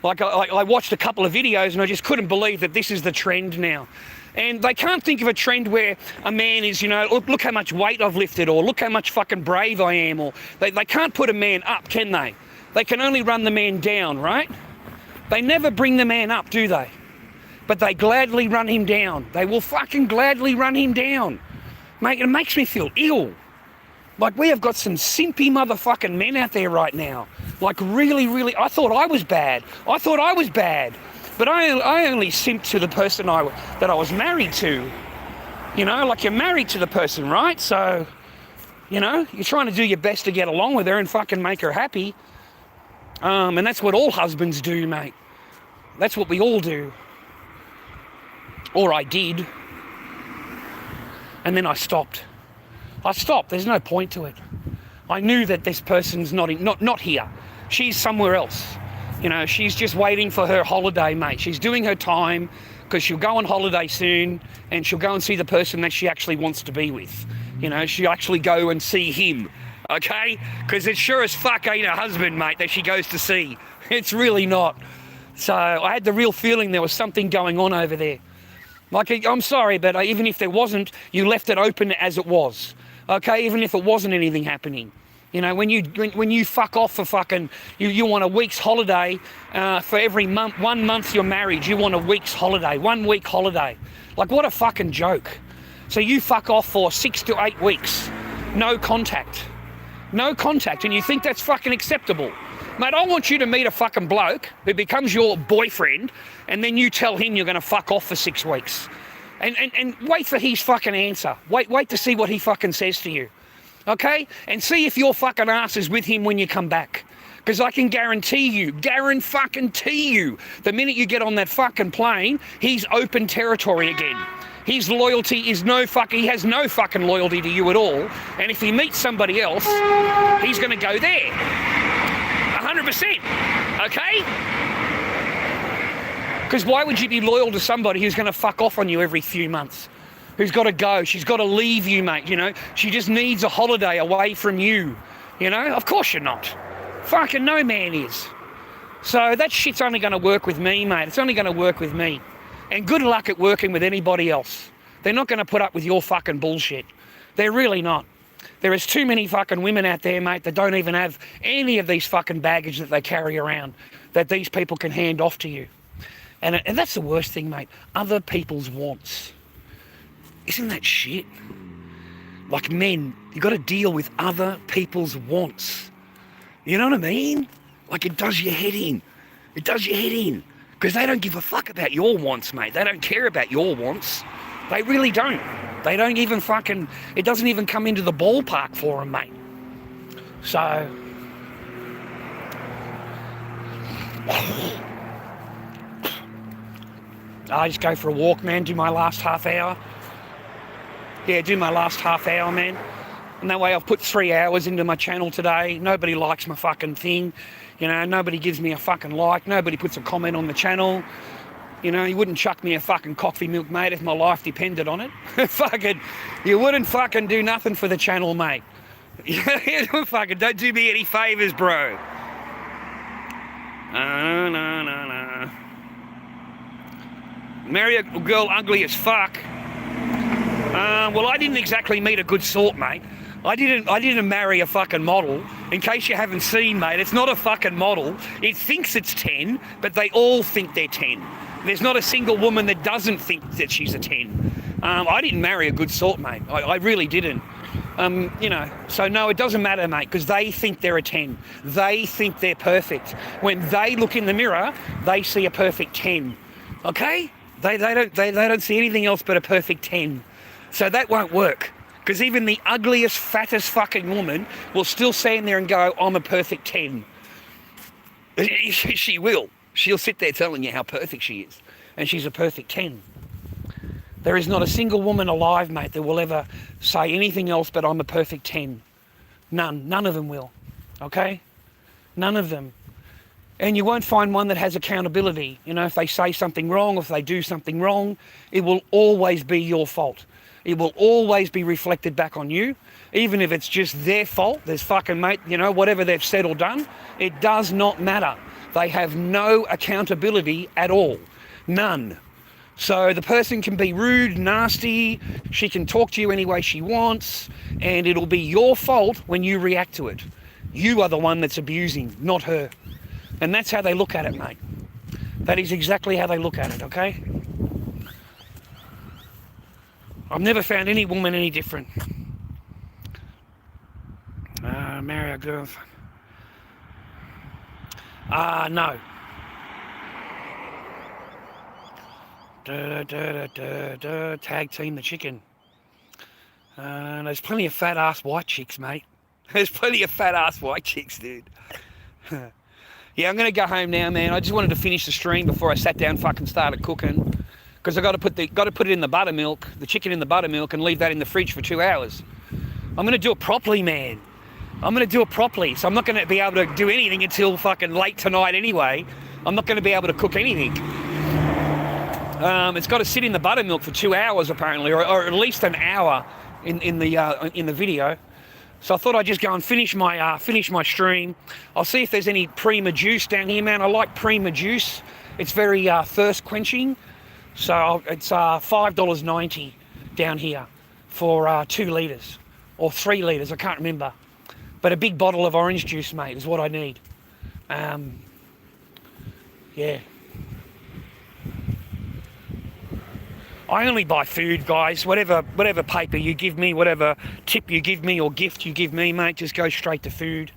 Like, I watched a couple of videos and I just couldn't believe that this is the trend now. And they can't think of a trend where a man is, you know, look how much weight I've lifted, or look how much fucking brave I am, or they can't put a man up, can they? They can only run the man down, right? They never bring the man up, do they? But they gladly run him down. They will fucking gladly run him down. Mate, it makes me feel ill. Like, we have got some simpy motherfucking men out there right now. Like, really, I thought I was bad. But I only simped to the person that I was married to. You know, like, you're married to the person, right? So, you know, you're trying to do your best to get along with her and fucking make her happy. And that's what all husbands do, mate. That's what we all do. Or I did. And then I stopped. There's no point to it. I knew that this person's not here. She's somewhere else. You know, she's just waiting for her holiday, mate. She's doing her time because she'll go on holiday soon and she'll go and see the person that she actually wants to be with. You know, she'll actually go and see him, okay? Because it sure as fuck ain't her husband, mate, that she goes to see. It's really not. So I had the real feeling there was something going on over there. Like, I'm sorry, but even if there wasn't, you left it open as it was. Okay, even if it wasn't anything happening. You know, when you fuck off for fucking, you want a week's holiday for every month, 1 month you're married, you want a week's holiday, 1 week holiday. Like, what a fucking joke. So you fuck off for 6 to 8 weeks, no contact, and you think that's fucking acceptable. Mate, I want you to meet a fucking bloke who becomes your boyfriend and then you tell him you're going to fuck off for 6 weeks. And wait for his fucking answer. Wait to see what he fucking says to you. Okay? And see if your fucking ass is with him when you come back. Because I can guarantee you, the minute you get on that fucking plane, he's open territory again. His loyalty is he has no fucking loyalty to you at all. And if he meets somebody else, he's going to go there. 100%. Okay? Because why would you be loyal to somebody who's going to fuck off on you every few months? Who's got to go? She's got to leave you, mate, you know? She just needs a holiday away from you, you know? Of course you're not. Fucking no man is. So that shit's only going to work with me, mate. It's only going to work with me. And good luck at working with anybody else. They're not going to put up with your fucking bullshit. They're really not. There is too many fucking women out there, mate, that don't even have any of these fucking baggage that they carry around that these people can hand off to you. And that's the worst thing, mate. Other people's wants. Isn't that shit? Like men, you got to deal with other people's wants. You know what I mean? Like it does your head in. It does your head in. Because they don't give a fuck about your wants, mate. They don't care about your wants. They really don't. They don't even fucking... It doesn't even come into the ballpark for them, mate. So... I just go for a walk, man. Do my last half hour. Yeah, do my last half hour, man. And that way I've put 3 hours into my channel today. Nobody likes my fucking thing. You know, nobody gives me a fucking like. Nobody puts a comment on the channel. You know, you wouldn't chuck me a fucking coffee milk, mate, if my life depended on it. Fucking, you wouldn't fucking do nothing for the channel, mate. Fucking don't do me any favours, bro. No. Marry a girl ugly as fuck. Well, I didn't exactly meet a good sort, mate. I didn't marry a fucking model. In case you haven't seen, mate, it's not a fucking model. It thinks it's 10, but they all think they're 10. There's not a single woman that doesn't think that she's a 10. I didn't marry a good sort, mate. I really didn't. You know, so no, it doesn't matter, mate, because they think they're a 10. They think they're perfect. When they look in the mirror, they see a perfect 10. Okay? They don't see anything else but a perfect 10. So that won't work. Because even the ugliest, fattest fucking woman will still stand there and go, I'm a perfect 10. She will. She'll sit there telling you how perfect she is. And she's a perfect 10. There is not a single woman alive, mate, that will ever say anything else but I'm a perfect 10. None. None of them will. Okay? None of them. And you won't find one that has accountability. You know, if they say something wrong, if they do something wrong, it will always be your fault. It will always be reflected back on you, even if it's just their fault. There's fucking, mate, you know, whatever they've said or done, it does not matter. They have no accountability at all. None. So the person can be rude, nasty, she can talk to you any way she wants, and it'll be your fault when you react to it. You are the one that's abusing, not her. And that's how they look at it, mate. That is exactly how they look at it, okay? I've never found any woman any different. Marry a girl. No. Tag team the chicken. There's plenty of fat ass white chicks, mate. There's plenty of fat ass white chicks, dude. Yeah, I'm gonna go home now, man. I just wanted to finish the stream before I sat down, fucking started cooking. Because I got to put it in the buttermilk, the chicken in the buttermilk, and leave that in the fridge for 2 hours. I'm going to do it properly, man. I'm going to do it properly. So I'm not going to be able to do anything until fucking late tonight anyway. I'm not going to be able to cook anything. It's got to sit in the buttermilk for 2 hours apparently, or at least an hour in the video. So I thought I'd just go and finish my stream. I'll see if there's any Prima juice down here, man. I like Prima juice. It's very thirst quenching. So it's $5.90 down here for 2 litres or 3 litres, I can't remember. But a big bottle of orange juice, mate, is what I need. Yeah. I only buy food, guys. Whatever paper you give me, whatever tip you give me or gift you give me, mate, just go straight to food.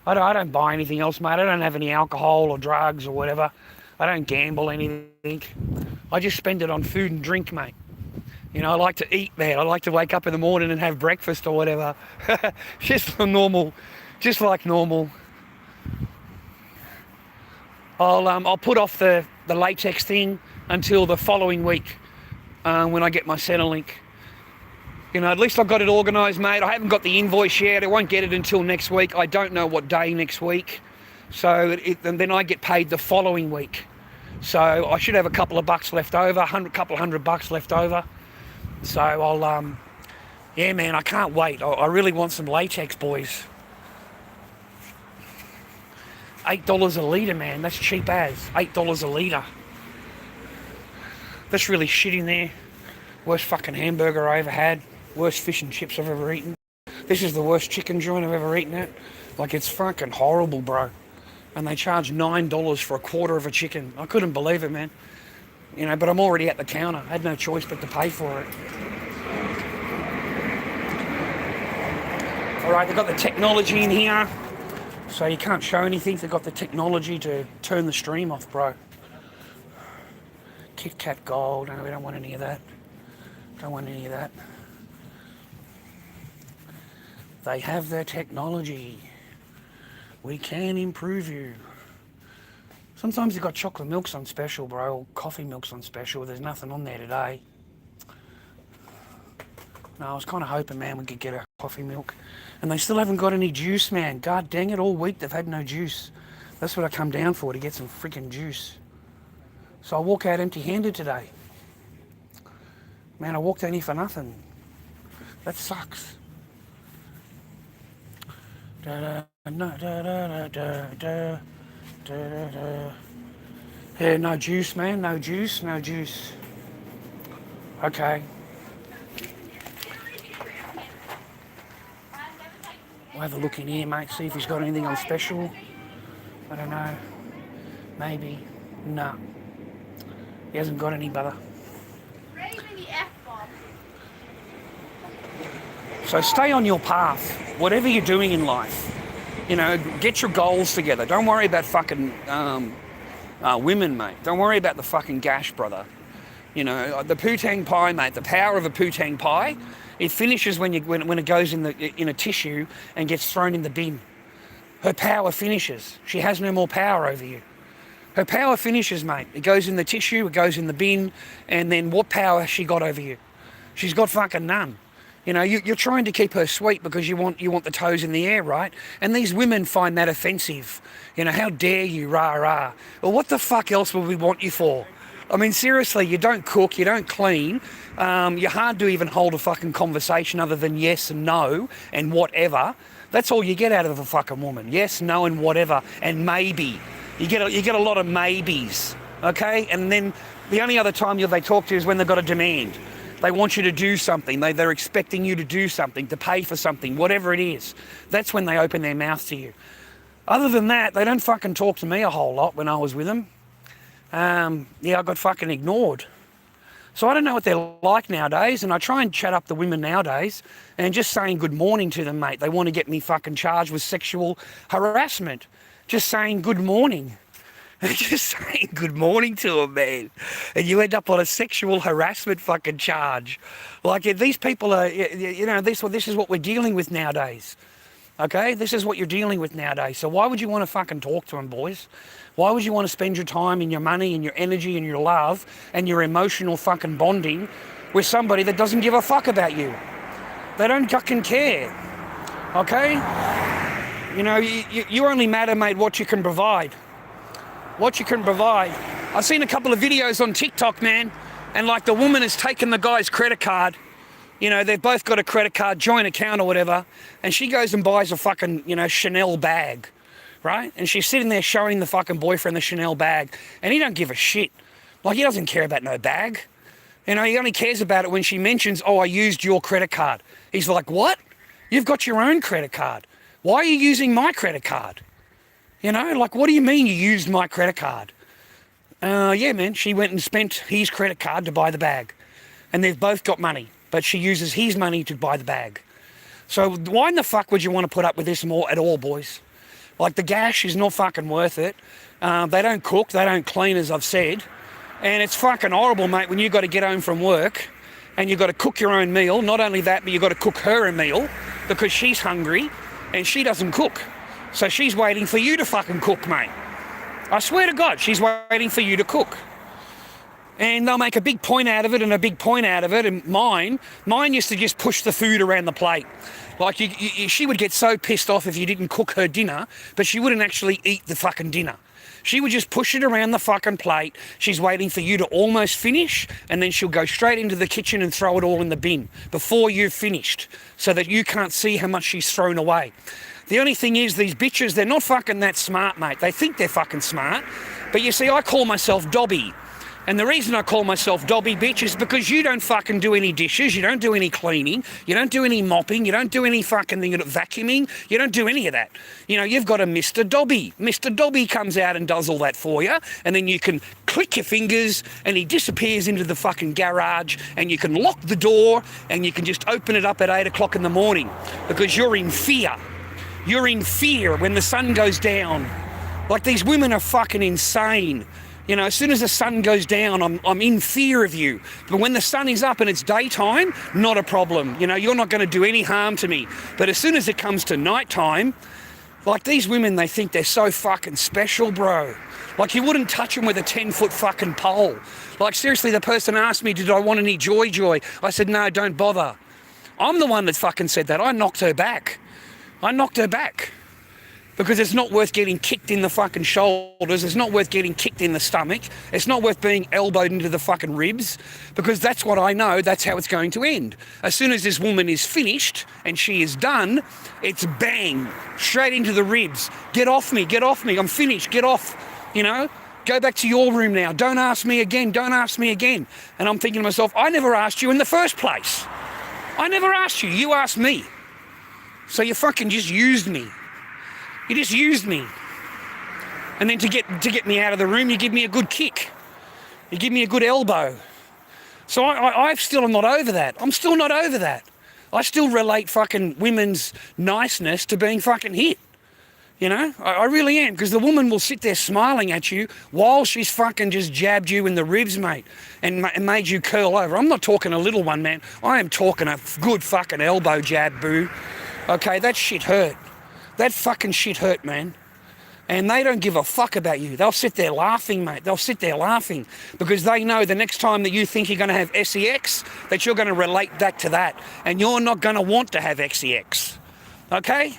I don't buy anything else, mate. I don't have any alcohol or drugs or whatever. I don't gamble anything. I just spend it on food and drink, mate. You know, I like to eat, man. I like to wake up in the morning and have breakfast or whatever. Just normal, just like normal. I'll put off the latex thing until the following week. when I get my Centrelink. You know, at least I've got it organised, mate. I haven't got the invoice yet. I won't get it until next week. I don't know what day next week. So and then I get paid the following week. So I should have a couple of bucks left over, couple of $100 left over. So I'll, yeah, man, I can't wait. I really want some latex, boys. $8 a litre, man. That's cheap as. $8 a litre. That's really shit in there. Worst fucking hamburger I ever had. Worst fish and chips I've ever eaten. This is the worst chicken joint I've ever eaten at. Like, it's fucking horrible, bro. And they charge $9 for a quarter of a chicken. I couldn't believe it, man. You know, but I'm already at the counter. I had no choice but to pay for it. All right, they've got the technology in here. So you can't show anything. They've got the technology to turn the stream off, bro. Kit Kat Gold. No, we don't want any of that. Don't want any of that. They have their technology. We can improve you. Sometimes you've got chocolate milks on special, bro, or coffee milks on special. There's nothing on there today. No, I was kind of hoping, man, we could get a coffee milk. And they still haven't got any juice, man. God dang it, all week they've had no juice. That's what I come down for, to get some freaking juice. So I walk out empty-handed today. Man, I walked out here for nothing. That sucks. Da, da, da, da, da, da, da, da. Yeah, no juice, man. No juice, no juice. Okay. I'll have a look in here, mate, see if he's got anything on special. I don't know. Maybe. No. He hasn't got any, brother. So stay on your path, whatever you're doing in life. You know, get your goals together. Don't worry about fucking women, mate. Don't worry about the fucking gash, brother. You know, the poo-tang pie, mate, the power of a poo-tang pie, it finishes when it goes in a tissue and gets thrown in the bin. Her power finishes. She has no more power over you. Her power finishes, mate. It goes in the tissue, it goes in the bin, and then what power has she got over you? She's got fucking none. You know, you're trying to keep her sweet because you want the toes in the air, right? And these women find that offensive. You know, how dare you, rah, rah. Well, what the fuck else would we want you for? I mean, seriously, you don't cook, you don't clean. You're hard to even hold a fucking conversation other than yes and no and whatever. That's all you get out of a fucking woman. Yes, no, and whatever, and maybe. You get a lot of maybes, okay? And then the only other time they talk to you is when they've got a demand. They want you to do something. They're expecting you to do something, to pay for something, whatever it is. That's when they open their mouth to you. Other than that, they don't fucking talk to me a whole lot when I was with them. Yeah, I got fucking ignored. So I don't know what they're like nowadays, and I try and chat up the women nowadays and just saying good morning to them, mate. They want to get me fucking charged with sexual harassment. Just saying good morning. Just saying good morning to them, man. And you end up on a sexual harassment fucking charge. Like, these people are, you know, this is what we're dealing with nowadays. Okay? This is what you're dealing with nowadays. So why would you want to fucking talk to them, boys? Why would you want to spend your time and your money and your energy and your love and your emotional fucking bonding with somebody that doesn't give a fuck about you? They don't fucking care. Okay? You know, you only matter, mate, what you can provide. What you can provide. I've seen a couple of videos on TikTok, man, and like the woman has taken the guy's credit card. You know, they've both got a credit card, joint account or whatever, and she goes and buys a fucking, you know, Chanel bag, right? And she's sitting there showing the fucking boyfriend the Chanel bag, and he don't give a shit. Like, he doesn't care about no bag. You know, he only cares about it when she mentions, oh, I used your credit card. He's like, what? You've got your own credit card. Why are you using my credit card? You know, like, what do you mean you used my credit card? Yeah, man, she went and spent his credit card to buy the bag. And they've both got money, but she uses his money to buy the bag. So why in the fuck would you want to put up with this more at all, boys? Like, the gash is not fucking worth it. They don't cook, they don't clean, as I've said. And it's fucking horrible, mate, when you've got to get home from work and you've got to cook your own meal. Not only that, but you've got to cook her a meal because she's hungry and she doesn't cook. So she's waiting for you to fucking cook, mate. I swear to God, she's waiting for you to cook. And they'll make a big point out of it and a big point out of it. And mine used to just push the food around the plate. Like, she would get so pissed off if you didn't cook her dinner, but she wouldn't actually eat the fucking dinner. She would just push it around the fucking plate. She's waiting for you to almost finish, and then she'll go straight into the kitchen and throw it all in the bin before you've finished, so that you can't see how much she's thrown away. The only thing is, these bitches, they're not fucking that smart, mate. They think they're fucking smart. But you see, I call myself Dobby. And the reason I call myself Dobby, bitch, is because you don't fucking do any dishes, you don't do any cleaning, you don't do any mopping, you don't do any fucking thing, vacuuming, you don't do any of that. You know, you've got a Mr. Dobby. Mr. Dobby comes out and does all that for you, and then you can click your fingers and he disappears into the fucking garage, and you can lock the door and you can just open it up at 8 o'clock in the morning because you're in fear. You're in fear when the sun goes down. Like, these women are fucking insane. You know, as soon as the sun goes down, I'm in fear of you. But when the sun is up and it's daytime, not a problem. You know, you're not going to do any harm to me. But as soon as it comes to nighttime, like, these women, they think they're so fucking special, bro. Like, you wouldn't touch them with a 10-foot fucking pole. Like, seriously, the person asked me, did I want any joy? I said, no, don't bother. I'm the one that fucking said that. I knocked her back. Because it's not worth getting kicked in the fucking shoulders. It's not worth getting kicked in the stomach. It's not worth being elbowed into the fucking ribs, because that's what I know, that's how it's going to end. As soon as this woman is finished and she is done, it's bang, straight into the ribs. Get off me, I'm finished, get off, you know? Go back to your room now, don't ask me again. And I'm thinking to myself, I never asked you in the first place. I never asked you, you asked me. So you fucking just used me. You just used me. And then to get me out of the room, you give me a good kick. You give me a good elbow. So I still am not over that. I'm still not over that. I still relate fucking women's niceness to being fucking hit. You know? I really am, because the woman will sit there smiling at you while she's fucking just jabbed you in the ribs, mate, and made you curl over. I'm not talking a little one, man. I am talking a good fucking elbow jab, boo. Okay, that shit hurt. That fucking shit hurt, man. And they don't give a fuck about you. They'll sit there laughing, mate. They'll sit there laughing because they know the next time that you think you're going to have sex, that you're going to relate back to that. And you're not going to want to have sex. Okay?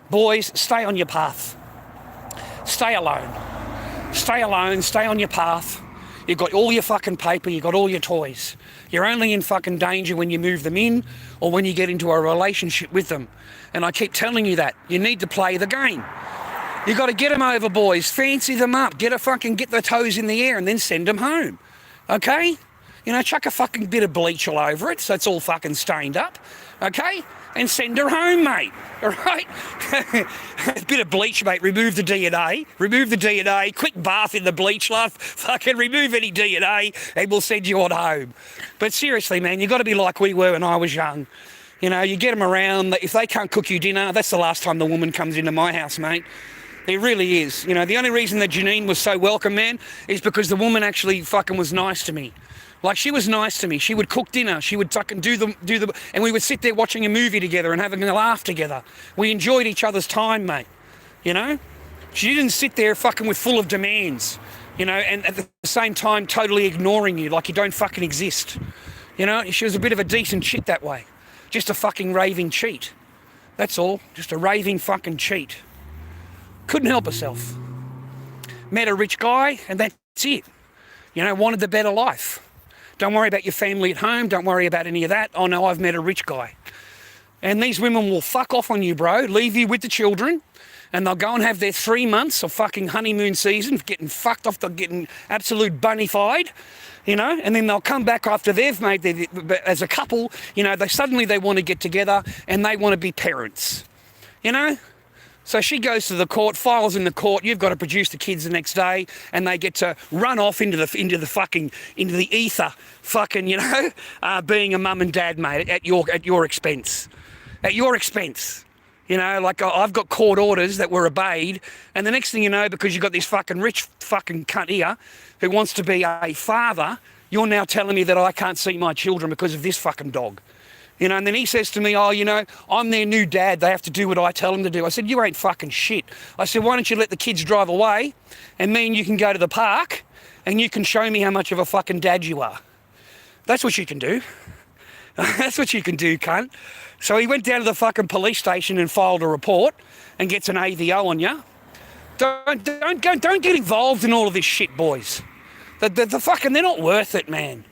Boys, stay on your path. Stay alone. Stay alone. Stay on your path. You've got all your fucking paper. You've got all your toys. You're only in fucking danger when you move them in or when you get into a relationship with them. And I keep telling you that. You need to play the game. You got to get them over, boys. Fancy them up. Get the toes in the air and then send them home. Okay? You know, chuck a fucking bit of bleach all over it so it's all fucking stained up. Okay? And send her home, mate. All right? A bit of bleach, mate. Remove the DNA. Quick bath in the bleach, love. Fucking remove any DNA and we'll send you on home. But seriously, man, you got to be like we were when I was young. You know, you get them around. If they can't cook you dinner, that's the last time the woman comes into my house, mate. It really is. You know, the only reason that Janine was so welcome, man, is because the woman actually fucking was nice to me. Like, she was nice to me. She would cook dinner. She would fucking do the, and we would sit there watching a movie together and having a laugh together. We enjoyed each other's time, mate. You know? She didn't sit there fucking full of demands, you know, and at the same time totally ignoring you like you don't fucking exist. You know? She was a bit of a decent chick that way. Just a fucking raving cheat. That's all. Just a raving fucking cheat. Couldn't help herself. Met a rich guy and that's it. You know, wanted the better life. Don't worry about your family at home. Don't worry about any of that. Oh no, I've met a rich guy. And these women will fuck off on you, bro. Leave you with the children. And they'll go and have their 3 months of fucking honeymoon season, getting fucked off, they're getting absolute bunnified. You know, and then they'll come back after they've made as a couple, you know, they want to get together and they want to be parents, you know? So she goes to the court, files in the court, you've got to produce the kids the next day and they get to run off into the ether, fucking, you know, being a mum and dad, mate, at your expense. At your expense. You know, like I've got court orders that were obeyed, and the next thing you know, because you've got this fucking rich fucking cunt here who wants to be a father, you're now telling me that I can't see my children because of this fucking dog. You know, and then he says to me, oh, you know, I'm their new dad. They have to do what I tell them to do. I said, you ain't fucking shit. I said, why don't you let the kids drive away and me and you can go to the park and you can show me how much of a fucking dad you are. That's what you can do. That's what you can do, cunt. So he went down to the fucking police station and filed a report and gets an AVO on you. Don't get involved in all of this shit, boys. The fucking, they're not worth it, man.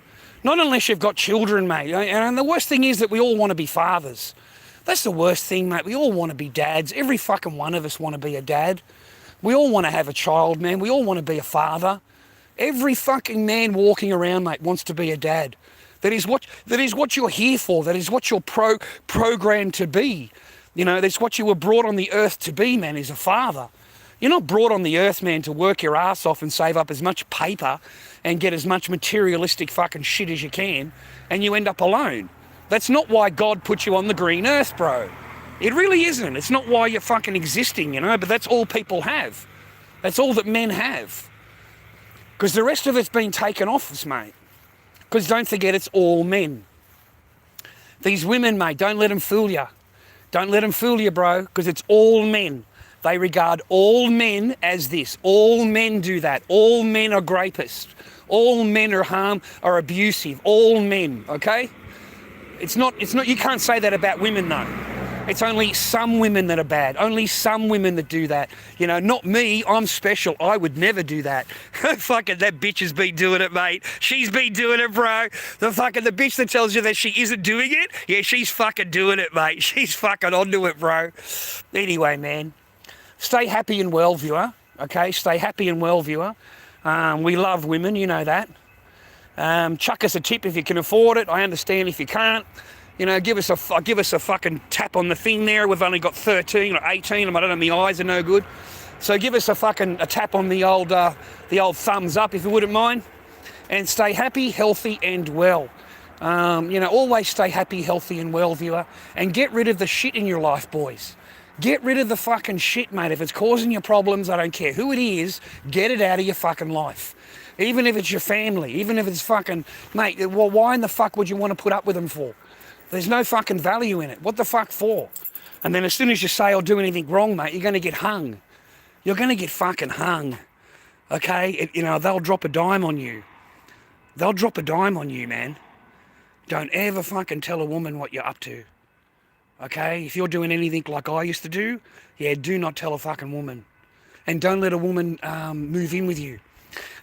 Not unless you've got children, mate. And the worst thing is that we all want to be fathers. That's the worst thing, mate. We all want to be dads. Every fucking one of us want to be a dad. We all want to have a child, man. We all want to be a father. Every fucking man walking around, mate, wants to be a dad. That is what you're here for. That is what you're programmed to be. You know, that's what you were brought on the earth to be, man, is a father. You're not brought on the earth, man, to work your ass off and save up as much paper and get as much materialistic fucking shit as you can, and you end up alone. That's not why God put you on the green earth, bro. It really isn't. It's not why you're fucking existing, you know, but that's all people have. That's all that men have. Because the rest of it's been taken off us, mate. Because don't forget, it's all men. These women, mate, don't let them fool you. Don't let them fool you, bro, because it's all men. They regard all men as this. All men do that. All men are rapists. All men are abusive. All men, okay? It's not, you can't say that about women, though. It's only some women that are bad. Only some women that do that. You know, not me. I'm special. I would never do that. Fucking that bitch has been doing it, mate. She's been doing it, bro. The bitch that tells you that she isn't doing it, yeah, she's fucking doing it, mate. She's fucking onto it, bro. Anyway, man, stay happy and well, viewer. Okay, stay happy and well, viewer. We love women, you know that. Chuck us a tip if you can afford it. I understand if you can't. You know, give us a fucking tap on the thing there. We've only got 13 or 18. I don't know, my eyes are no good. So give us a tap on the old thumbs up if you wouldn't mind. And stay happy, healthy and well. You know, always stay happy, healthy and well, viewer. And get rid of the shit in your life, boys. Get rid of the fucking shit, mate. If it's causing you problems, I don't care who it is, get it out of your fucking life. Even if it's your family, even if it's fucking, mate, well, why in the fuck would you want to put up with them for? There's no fucking value in it. What the fuck for? And then as soon as you say or do anything wrong, mate, you're going to get hung. You're going to get fucking hung. Okay? You know, they'll drop a dime on you. They'll drop a dime on you, man. Don't ever fucking tell a woman what you're up to. Okay? If you're doing anything like I used to do, yeah, do not tell a fucking woman. And don't let a woman move in with you.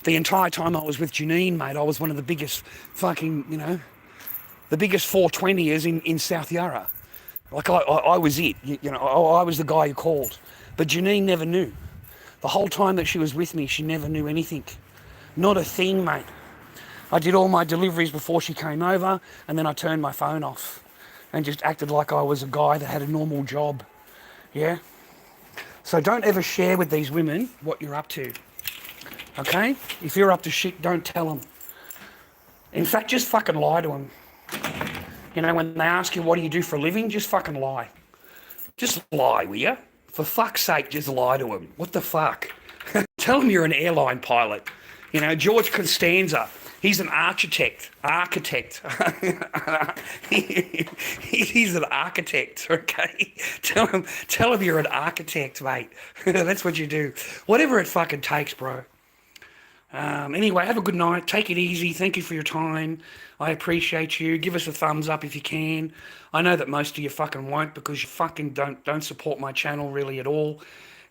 The entire time I was with Janine, mate, I was one of the biggest fucking, you know, the biggest 420ers in South Yarra. Like, I was it. You know, I was the guy who called. But Janine never knew. The whole time that she was with me, she never knew anything. Not a thing, mate. I did all my deliveries before she came over, and then I turned my phone off and just acted like I was a guy that had a normal job. Yeah? So don't ever share with these women what you're up to. Okay? If you're up to shit, don't tell them. In fact, just fucking lie to them. You know, when they ask you, what do you do for a living? Just fucking lie. Just lie, will you? For fuck's sake, just lie to them. What the fuck? Tell them you're an airline pilot. You know, George Costanza, he's an architect. He's an architect, okay? Tell him you're an architect, mate. That's what you do. Whatever it fucking takes, bro. Anyway, have a good night. Take it easy. Thank you for your time. I appreciate you. Give us a thumbs up if you can. I know that most of you fucking won't because you fucking don't support my channel really at all.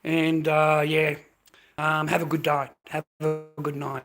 And yeah, have a good day. Have a good night.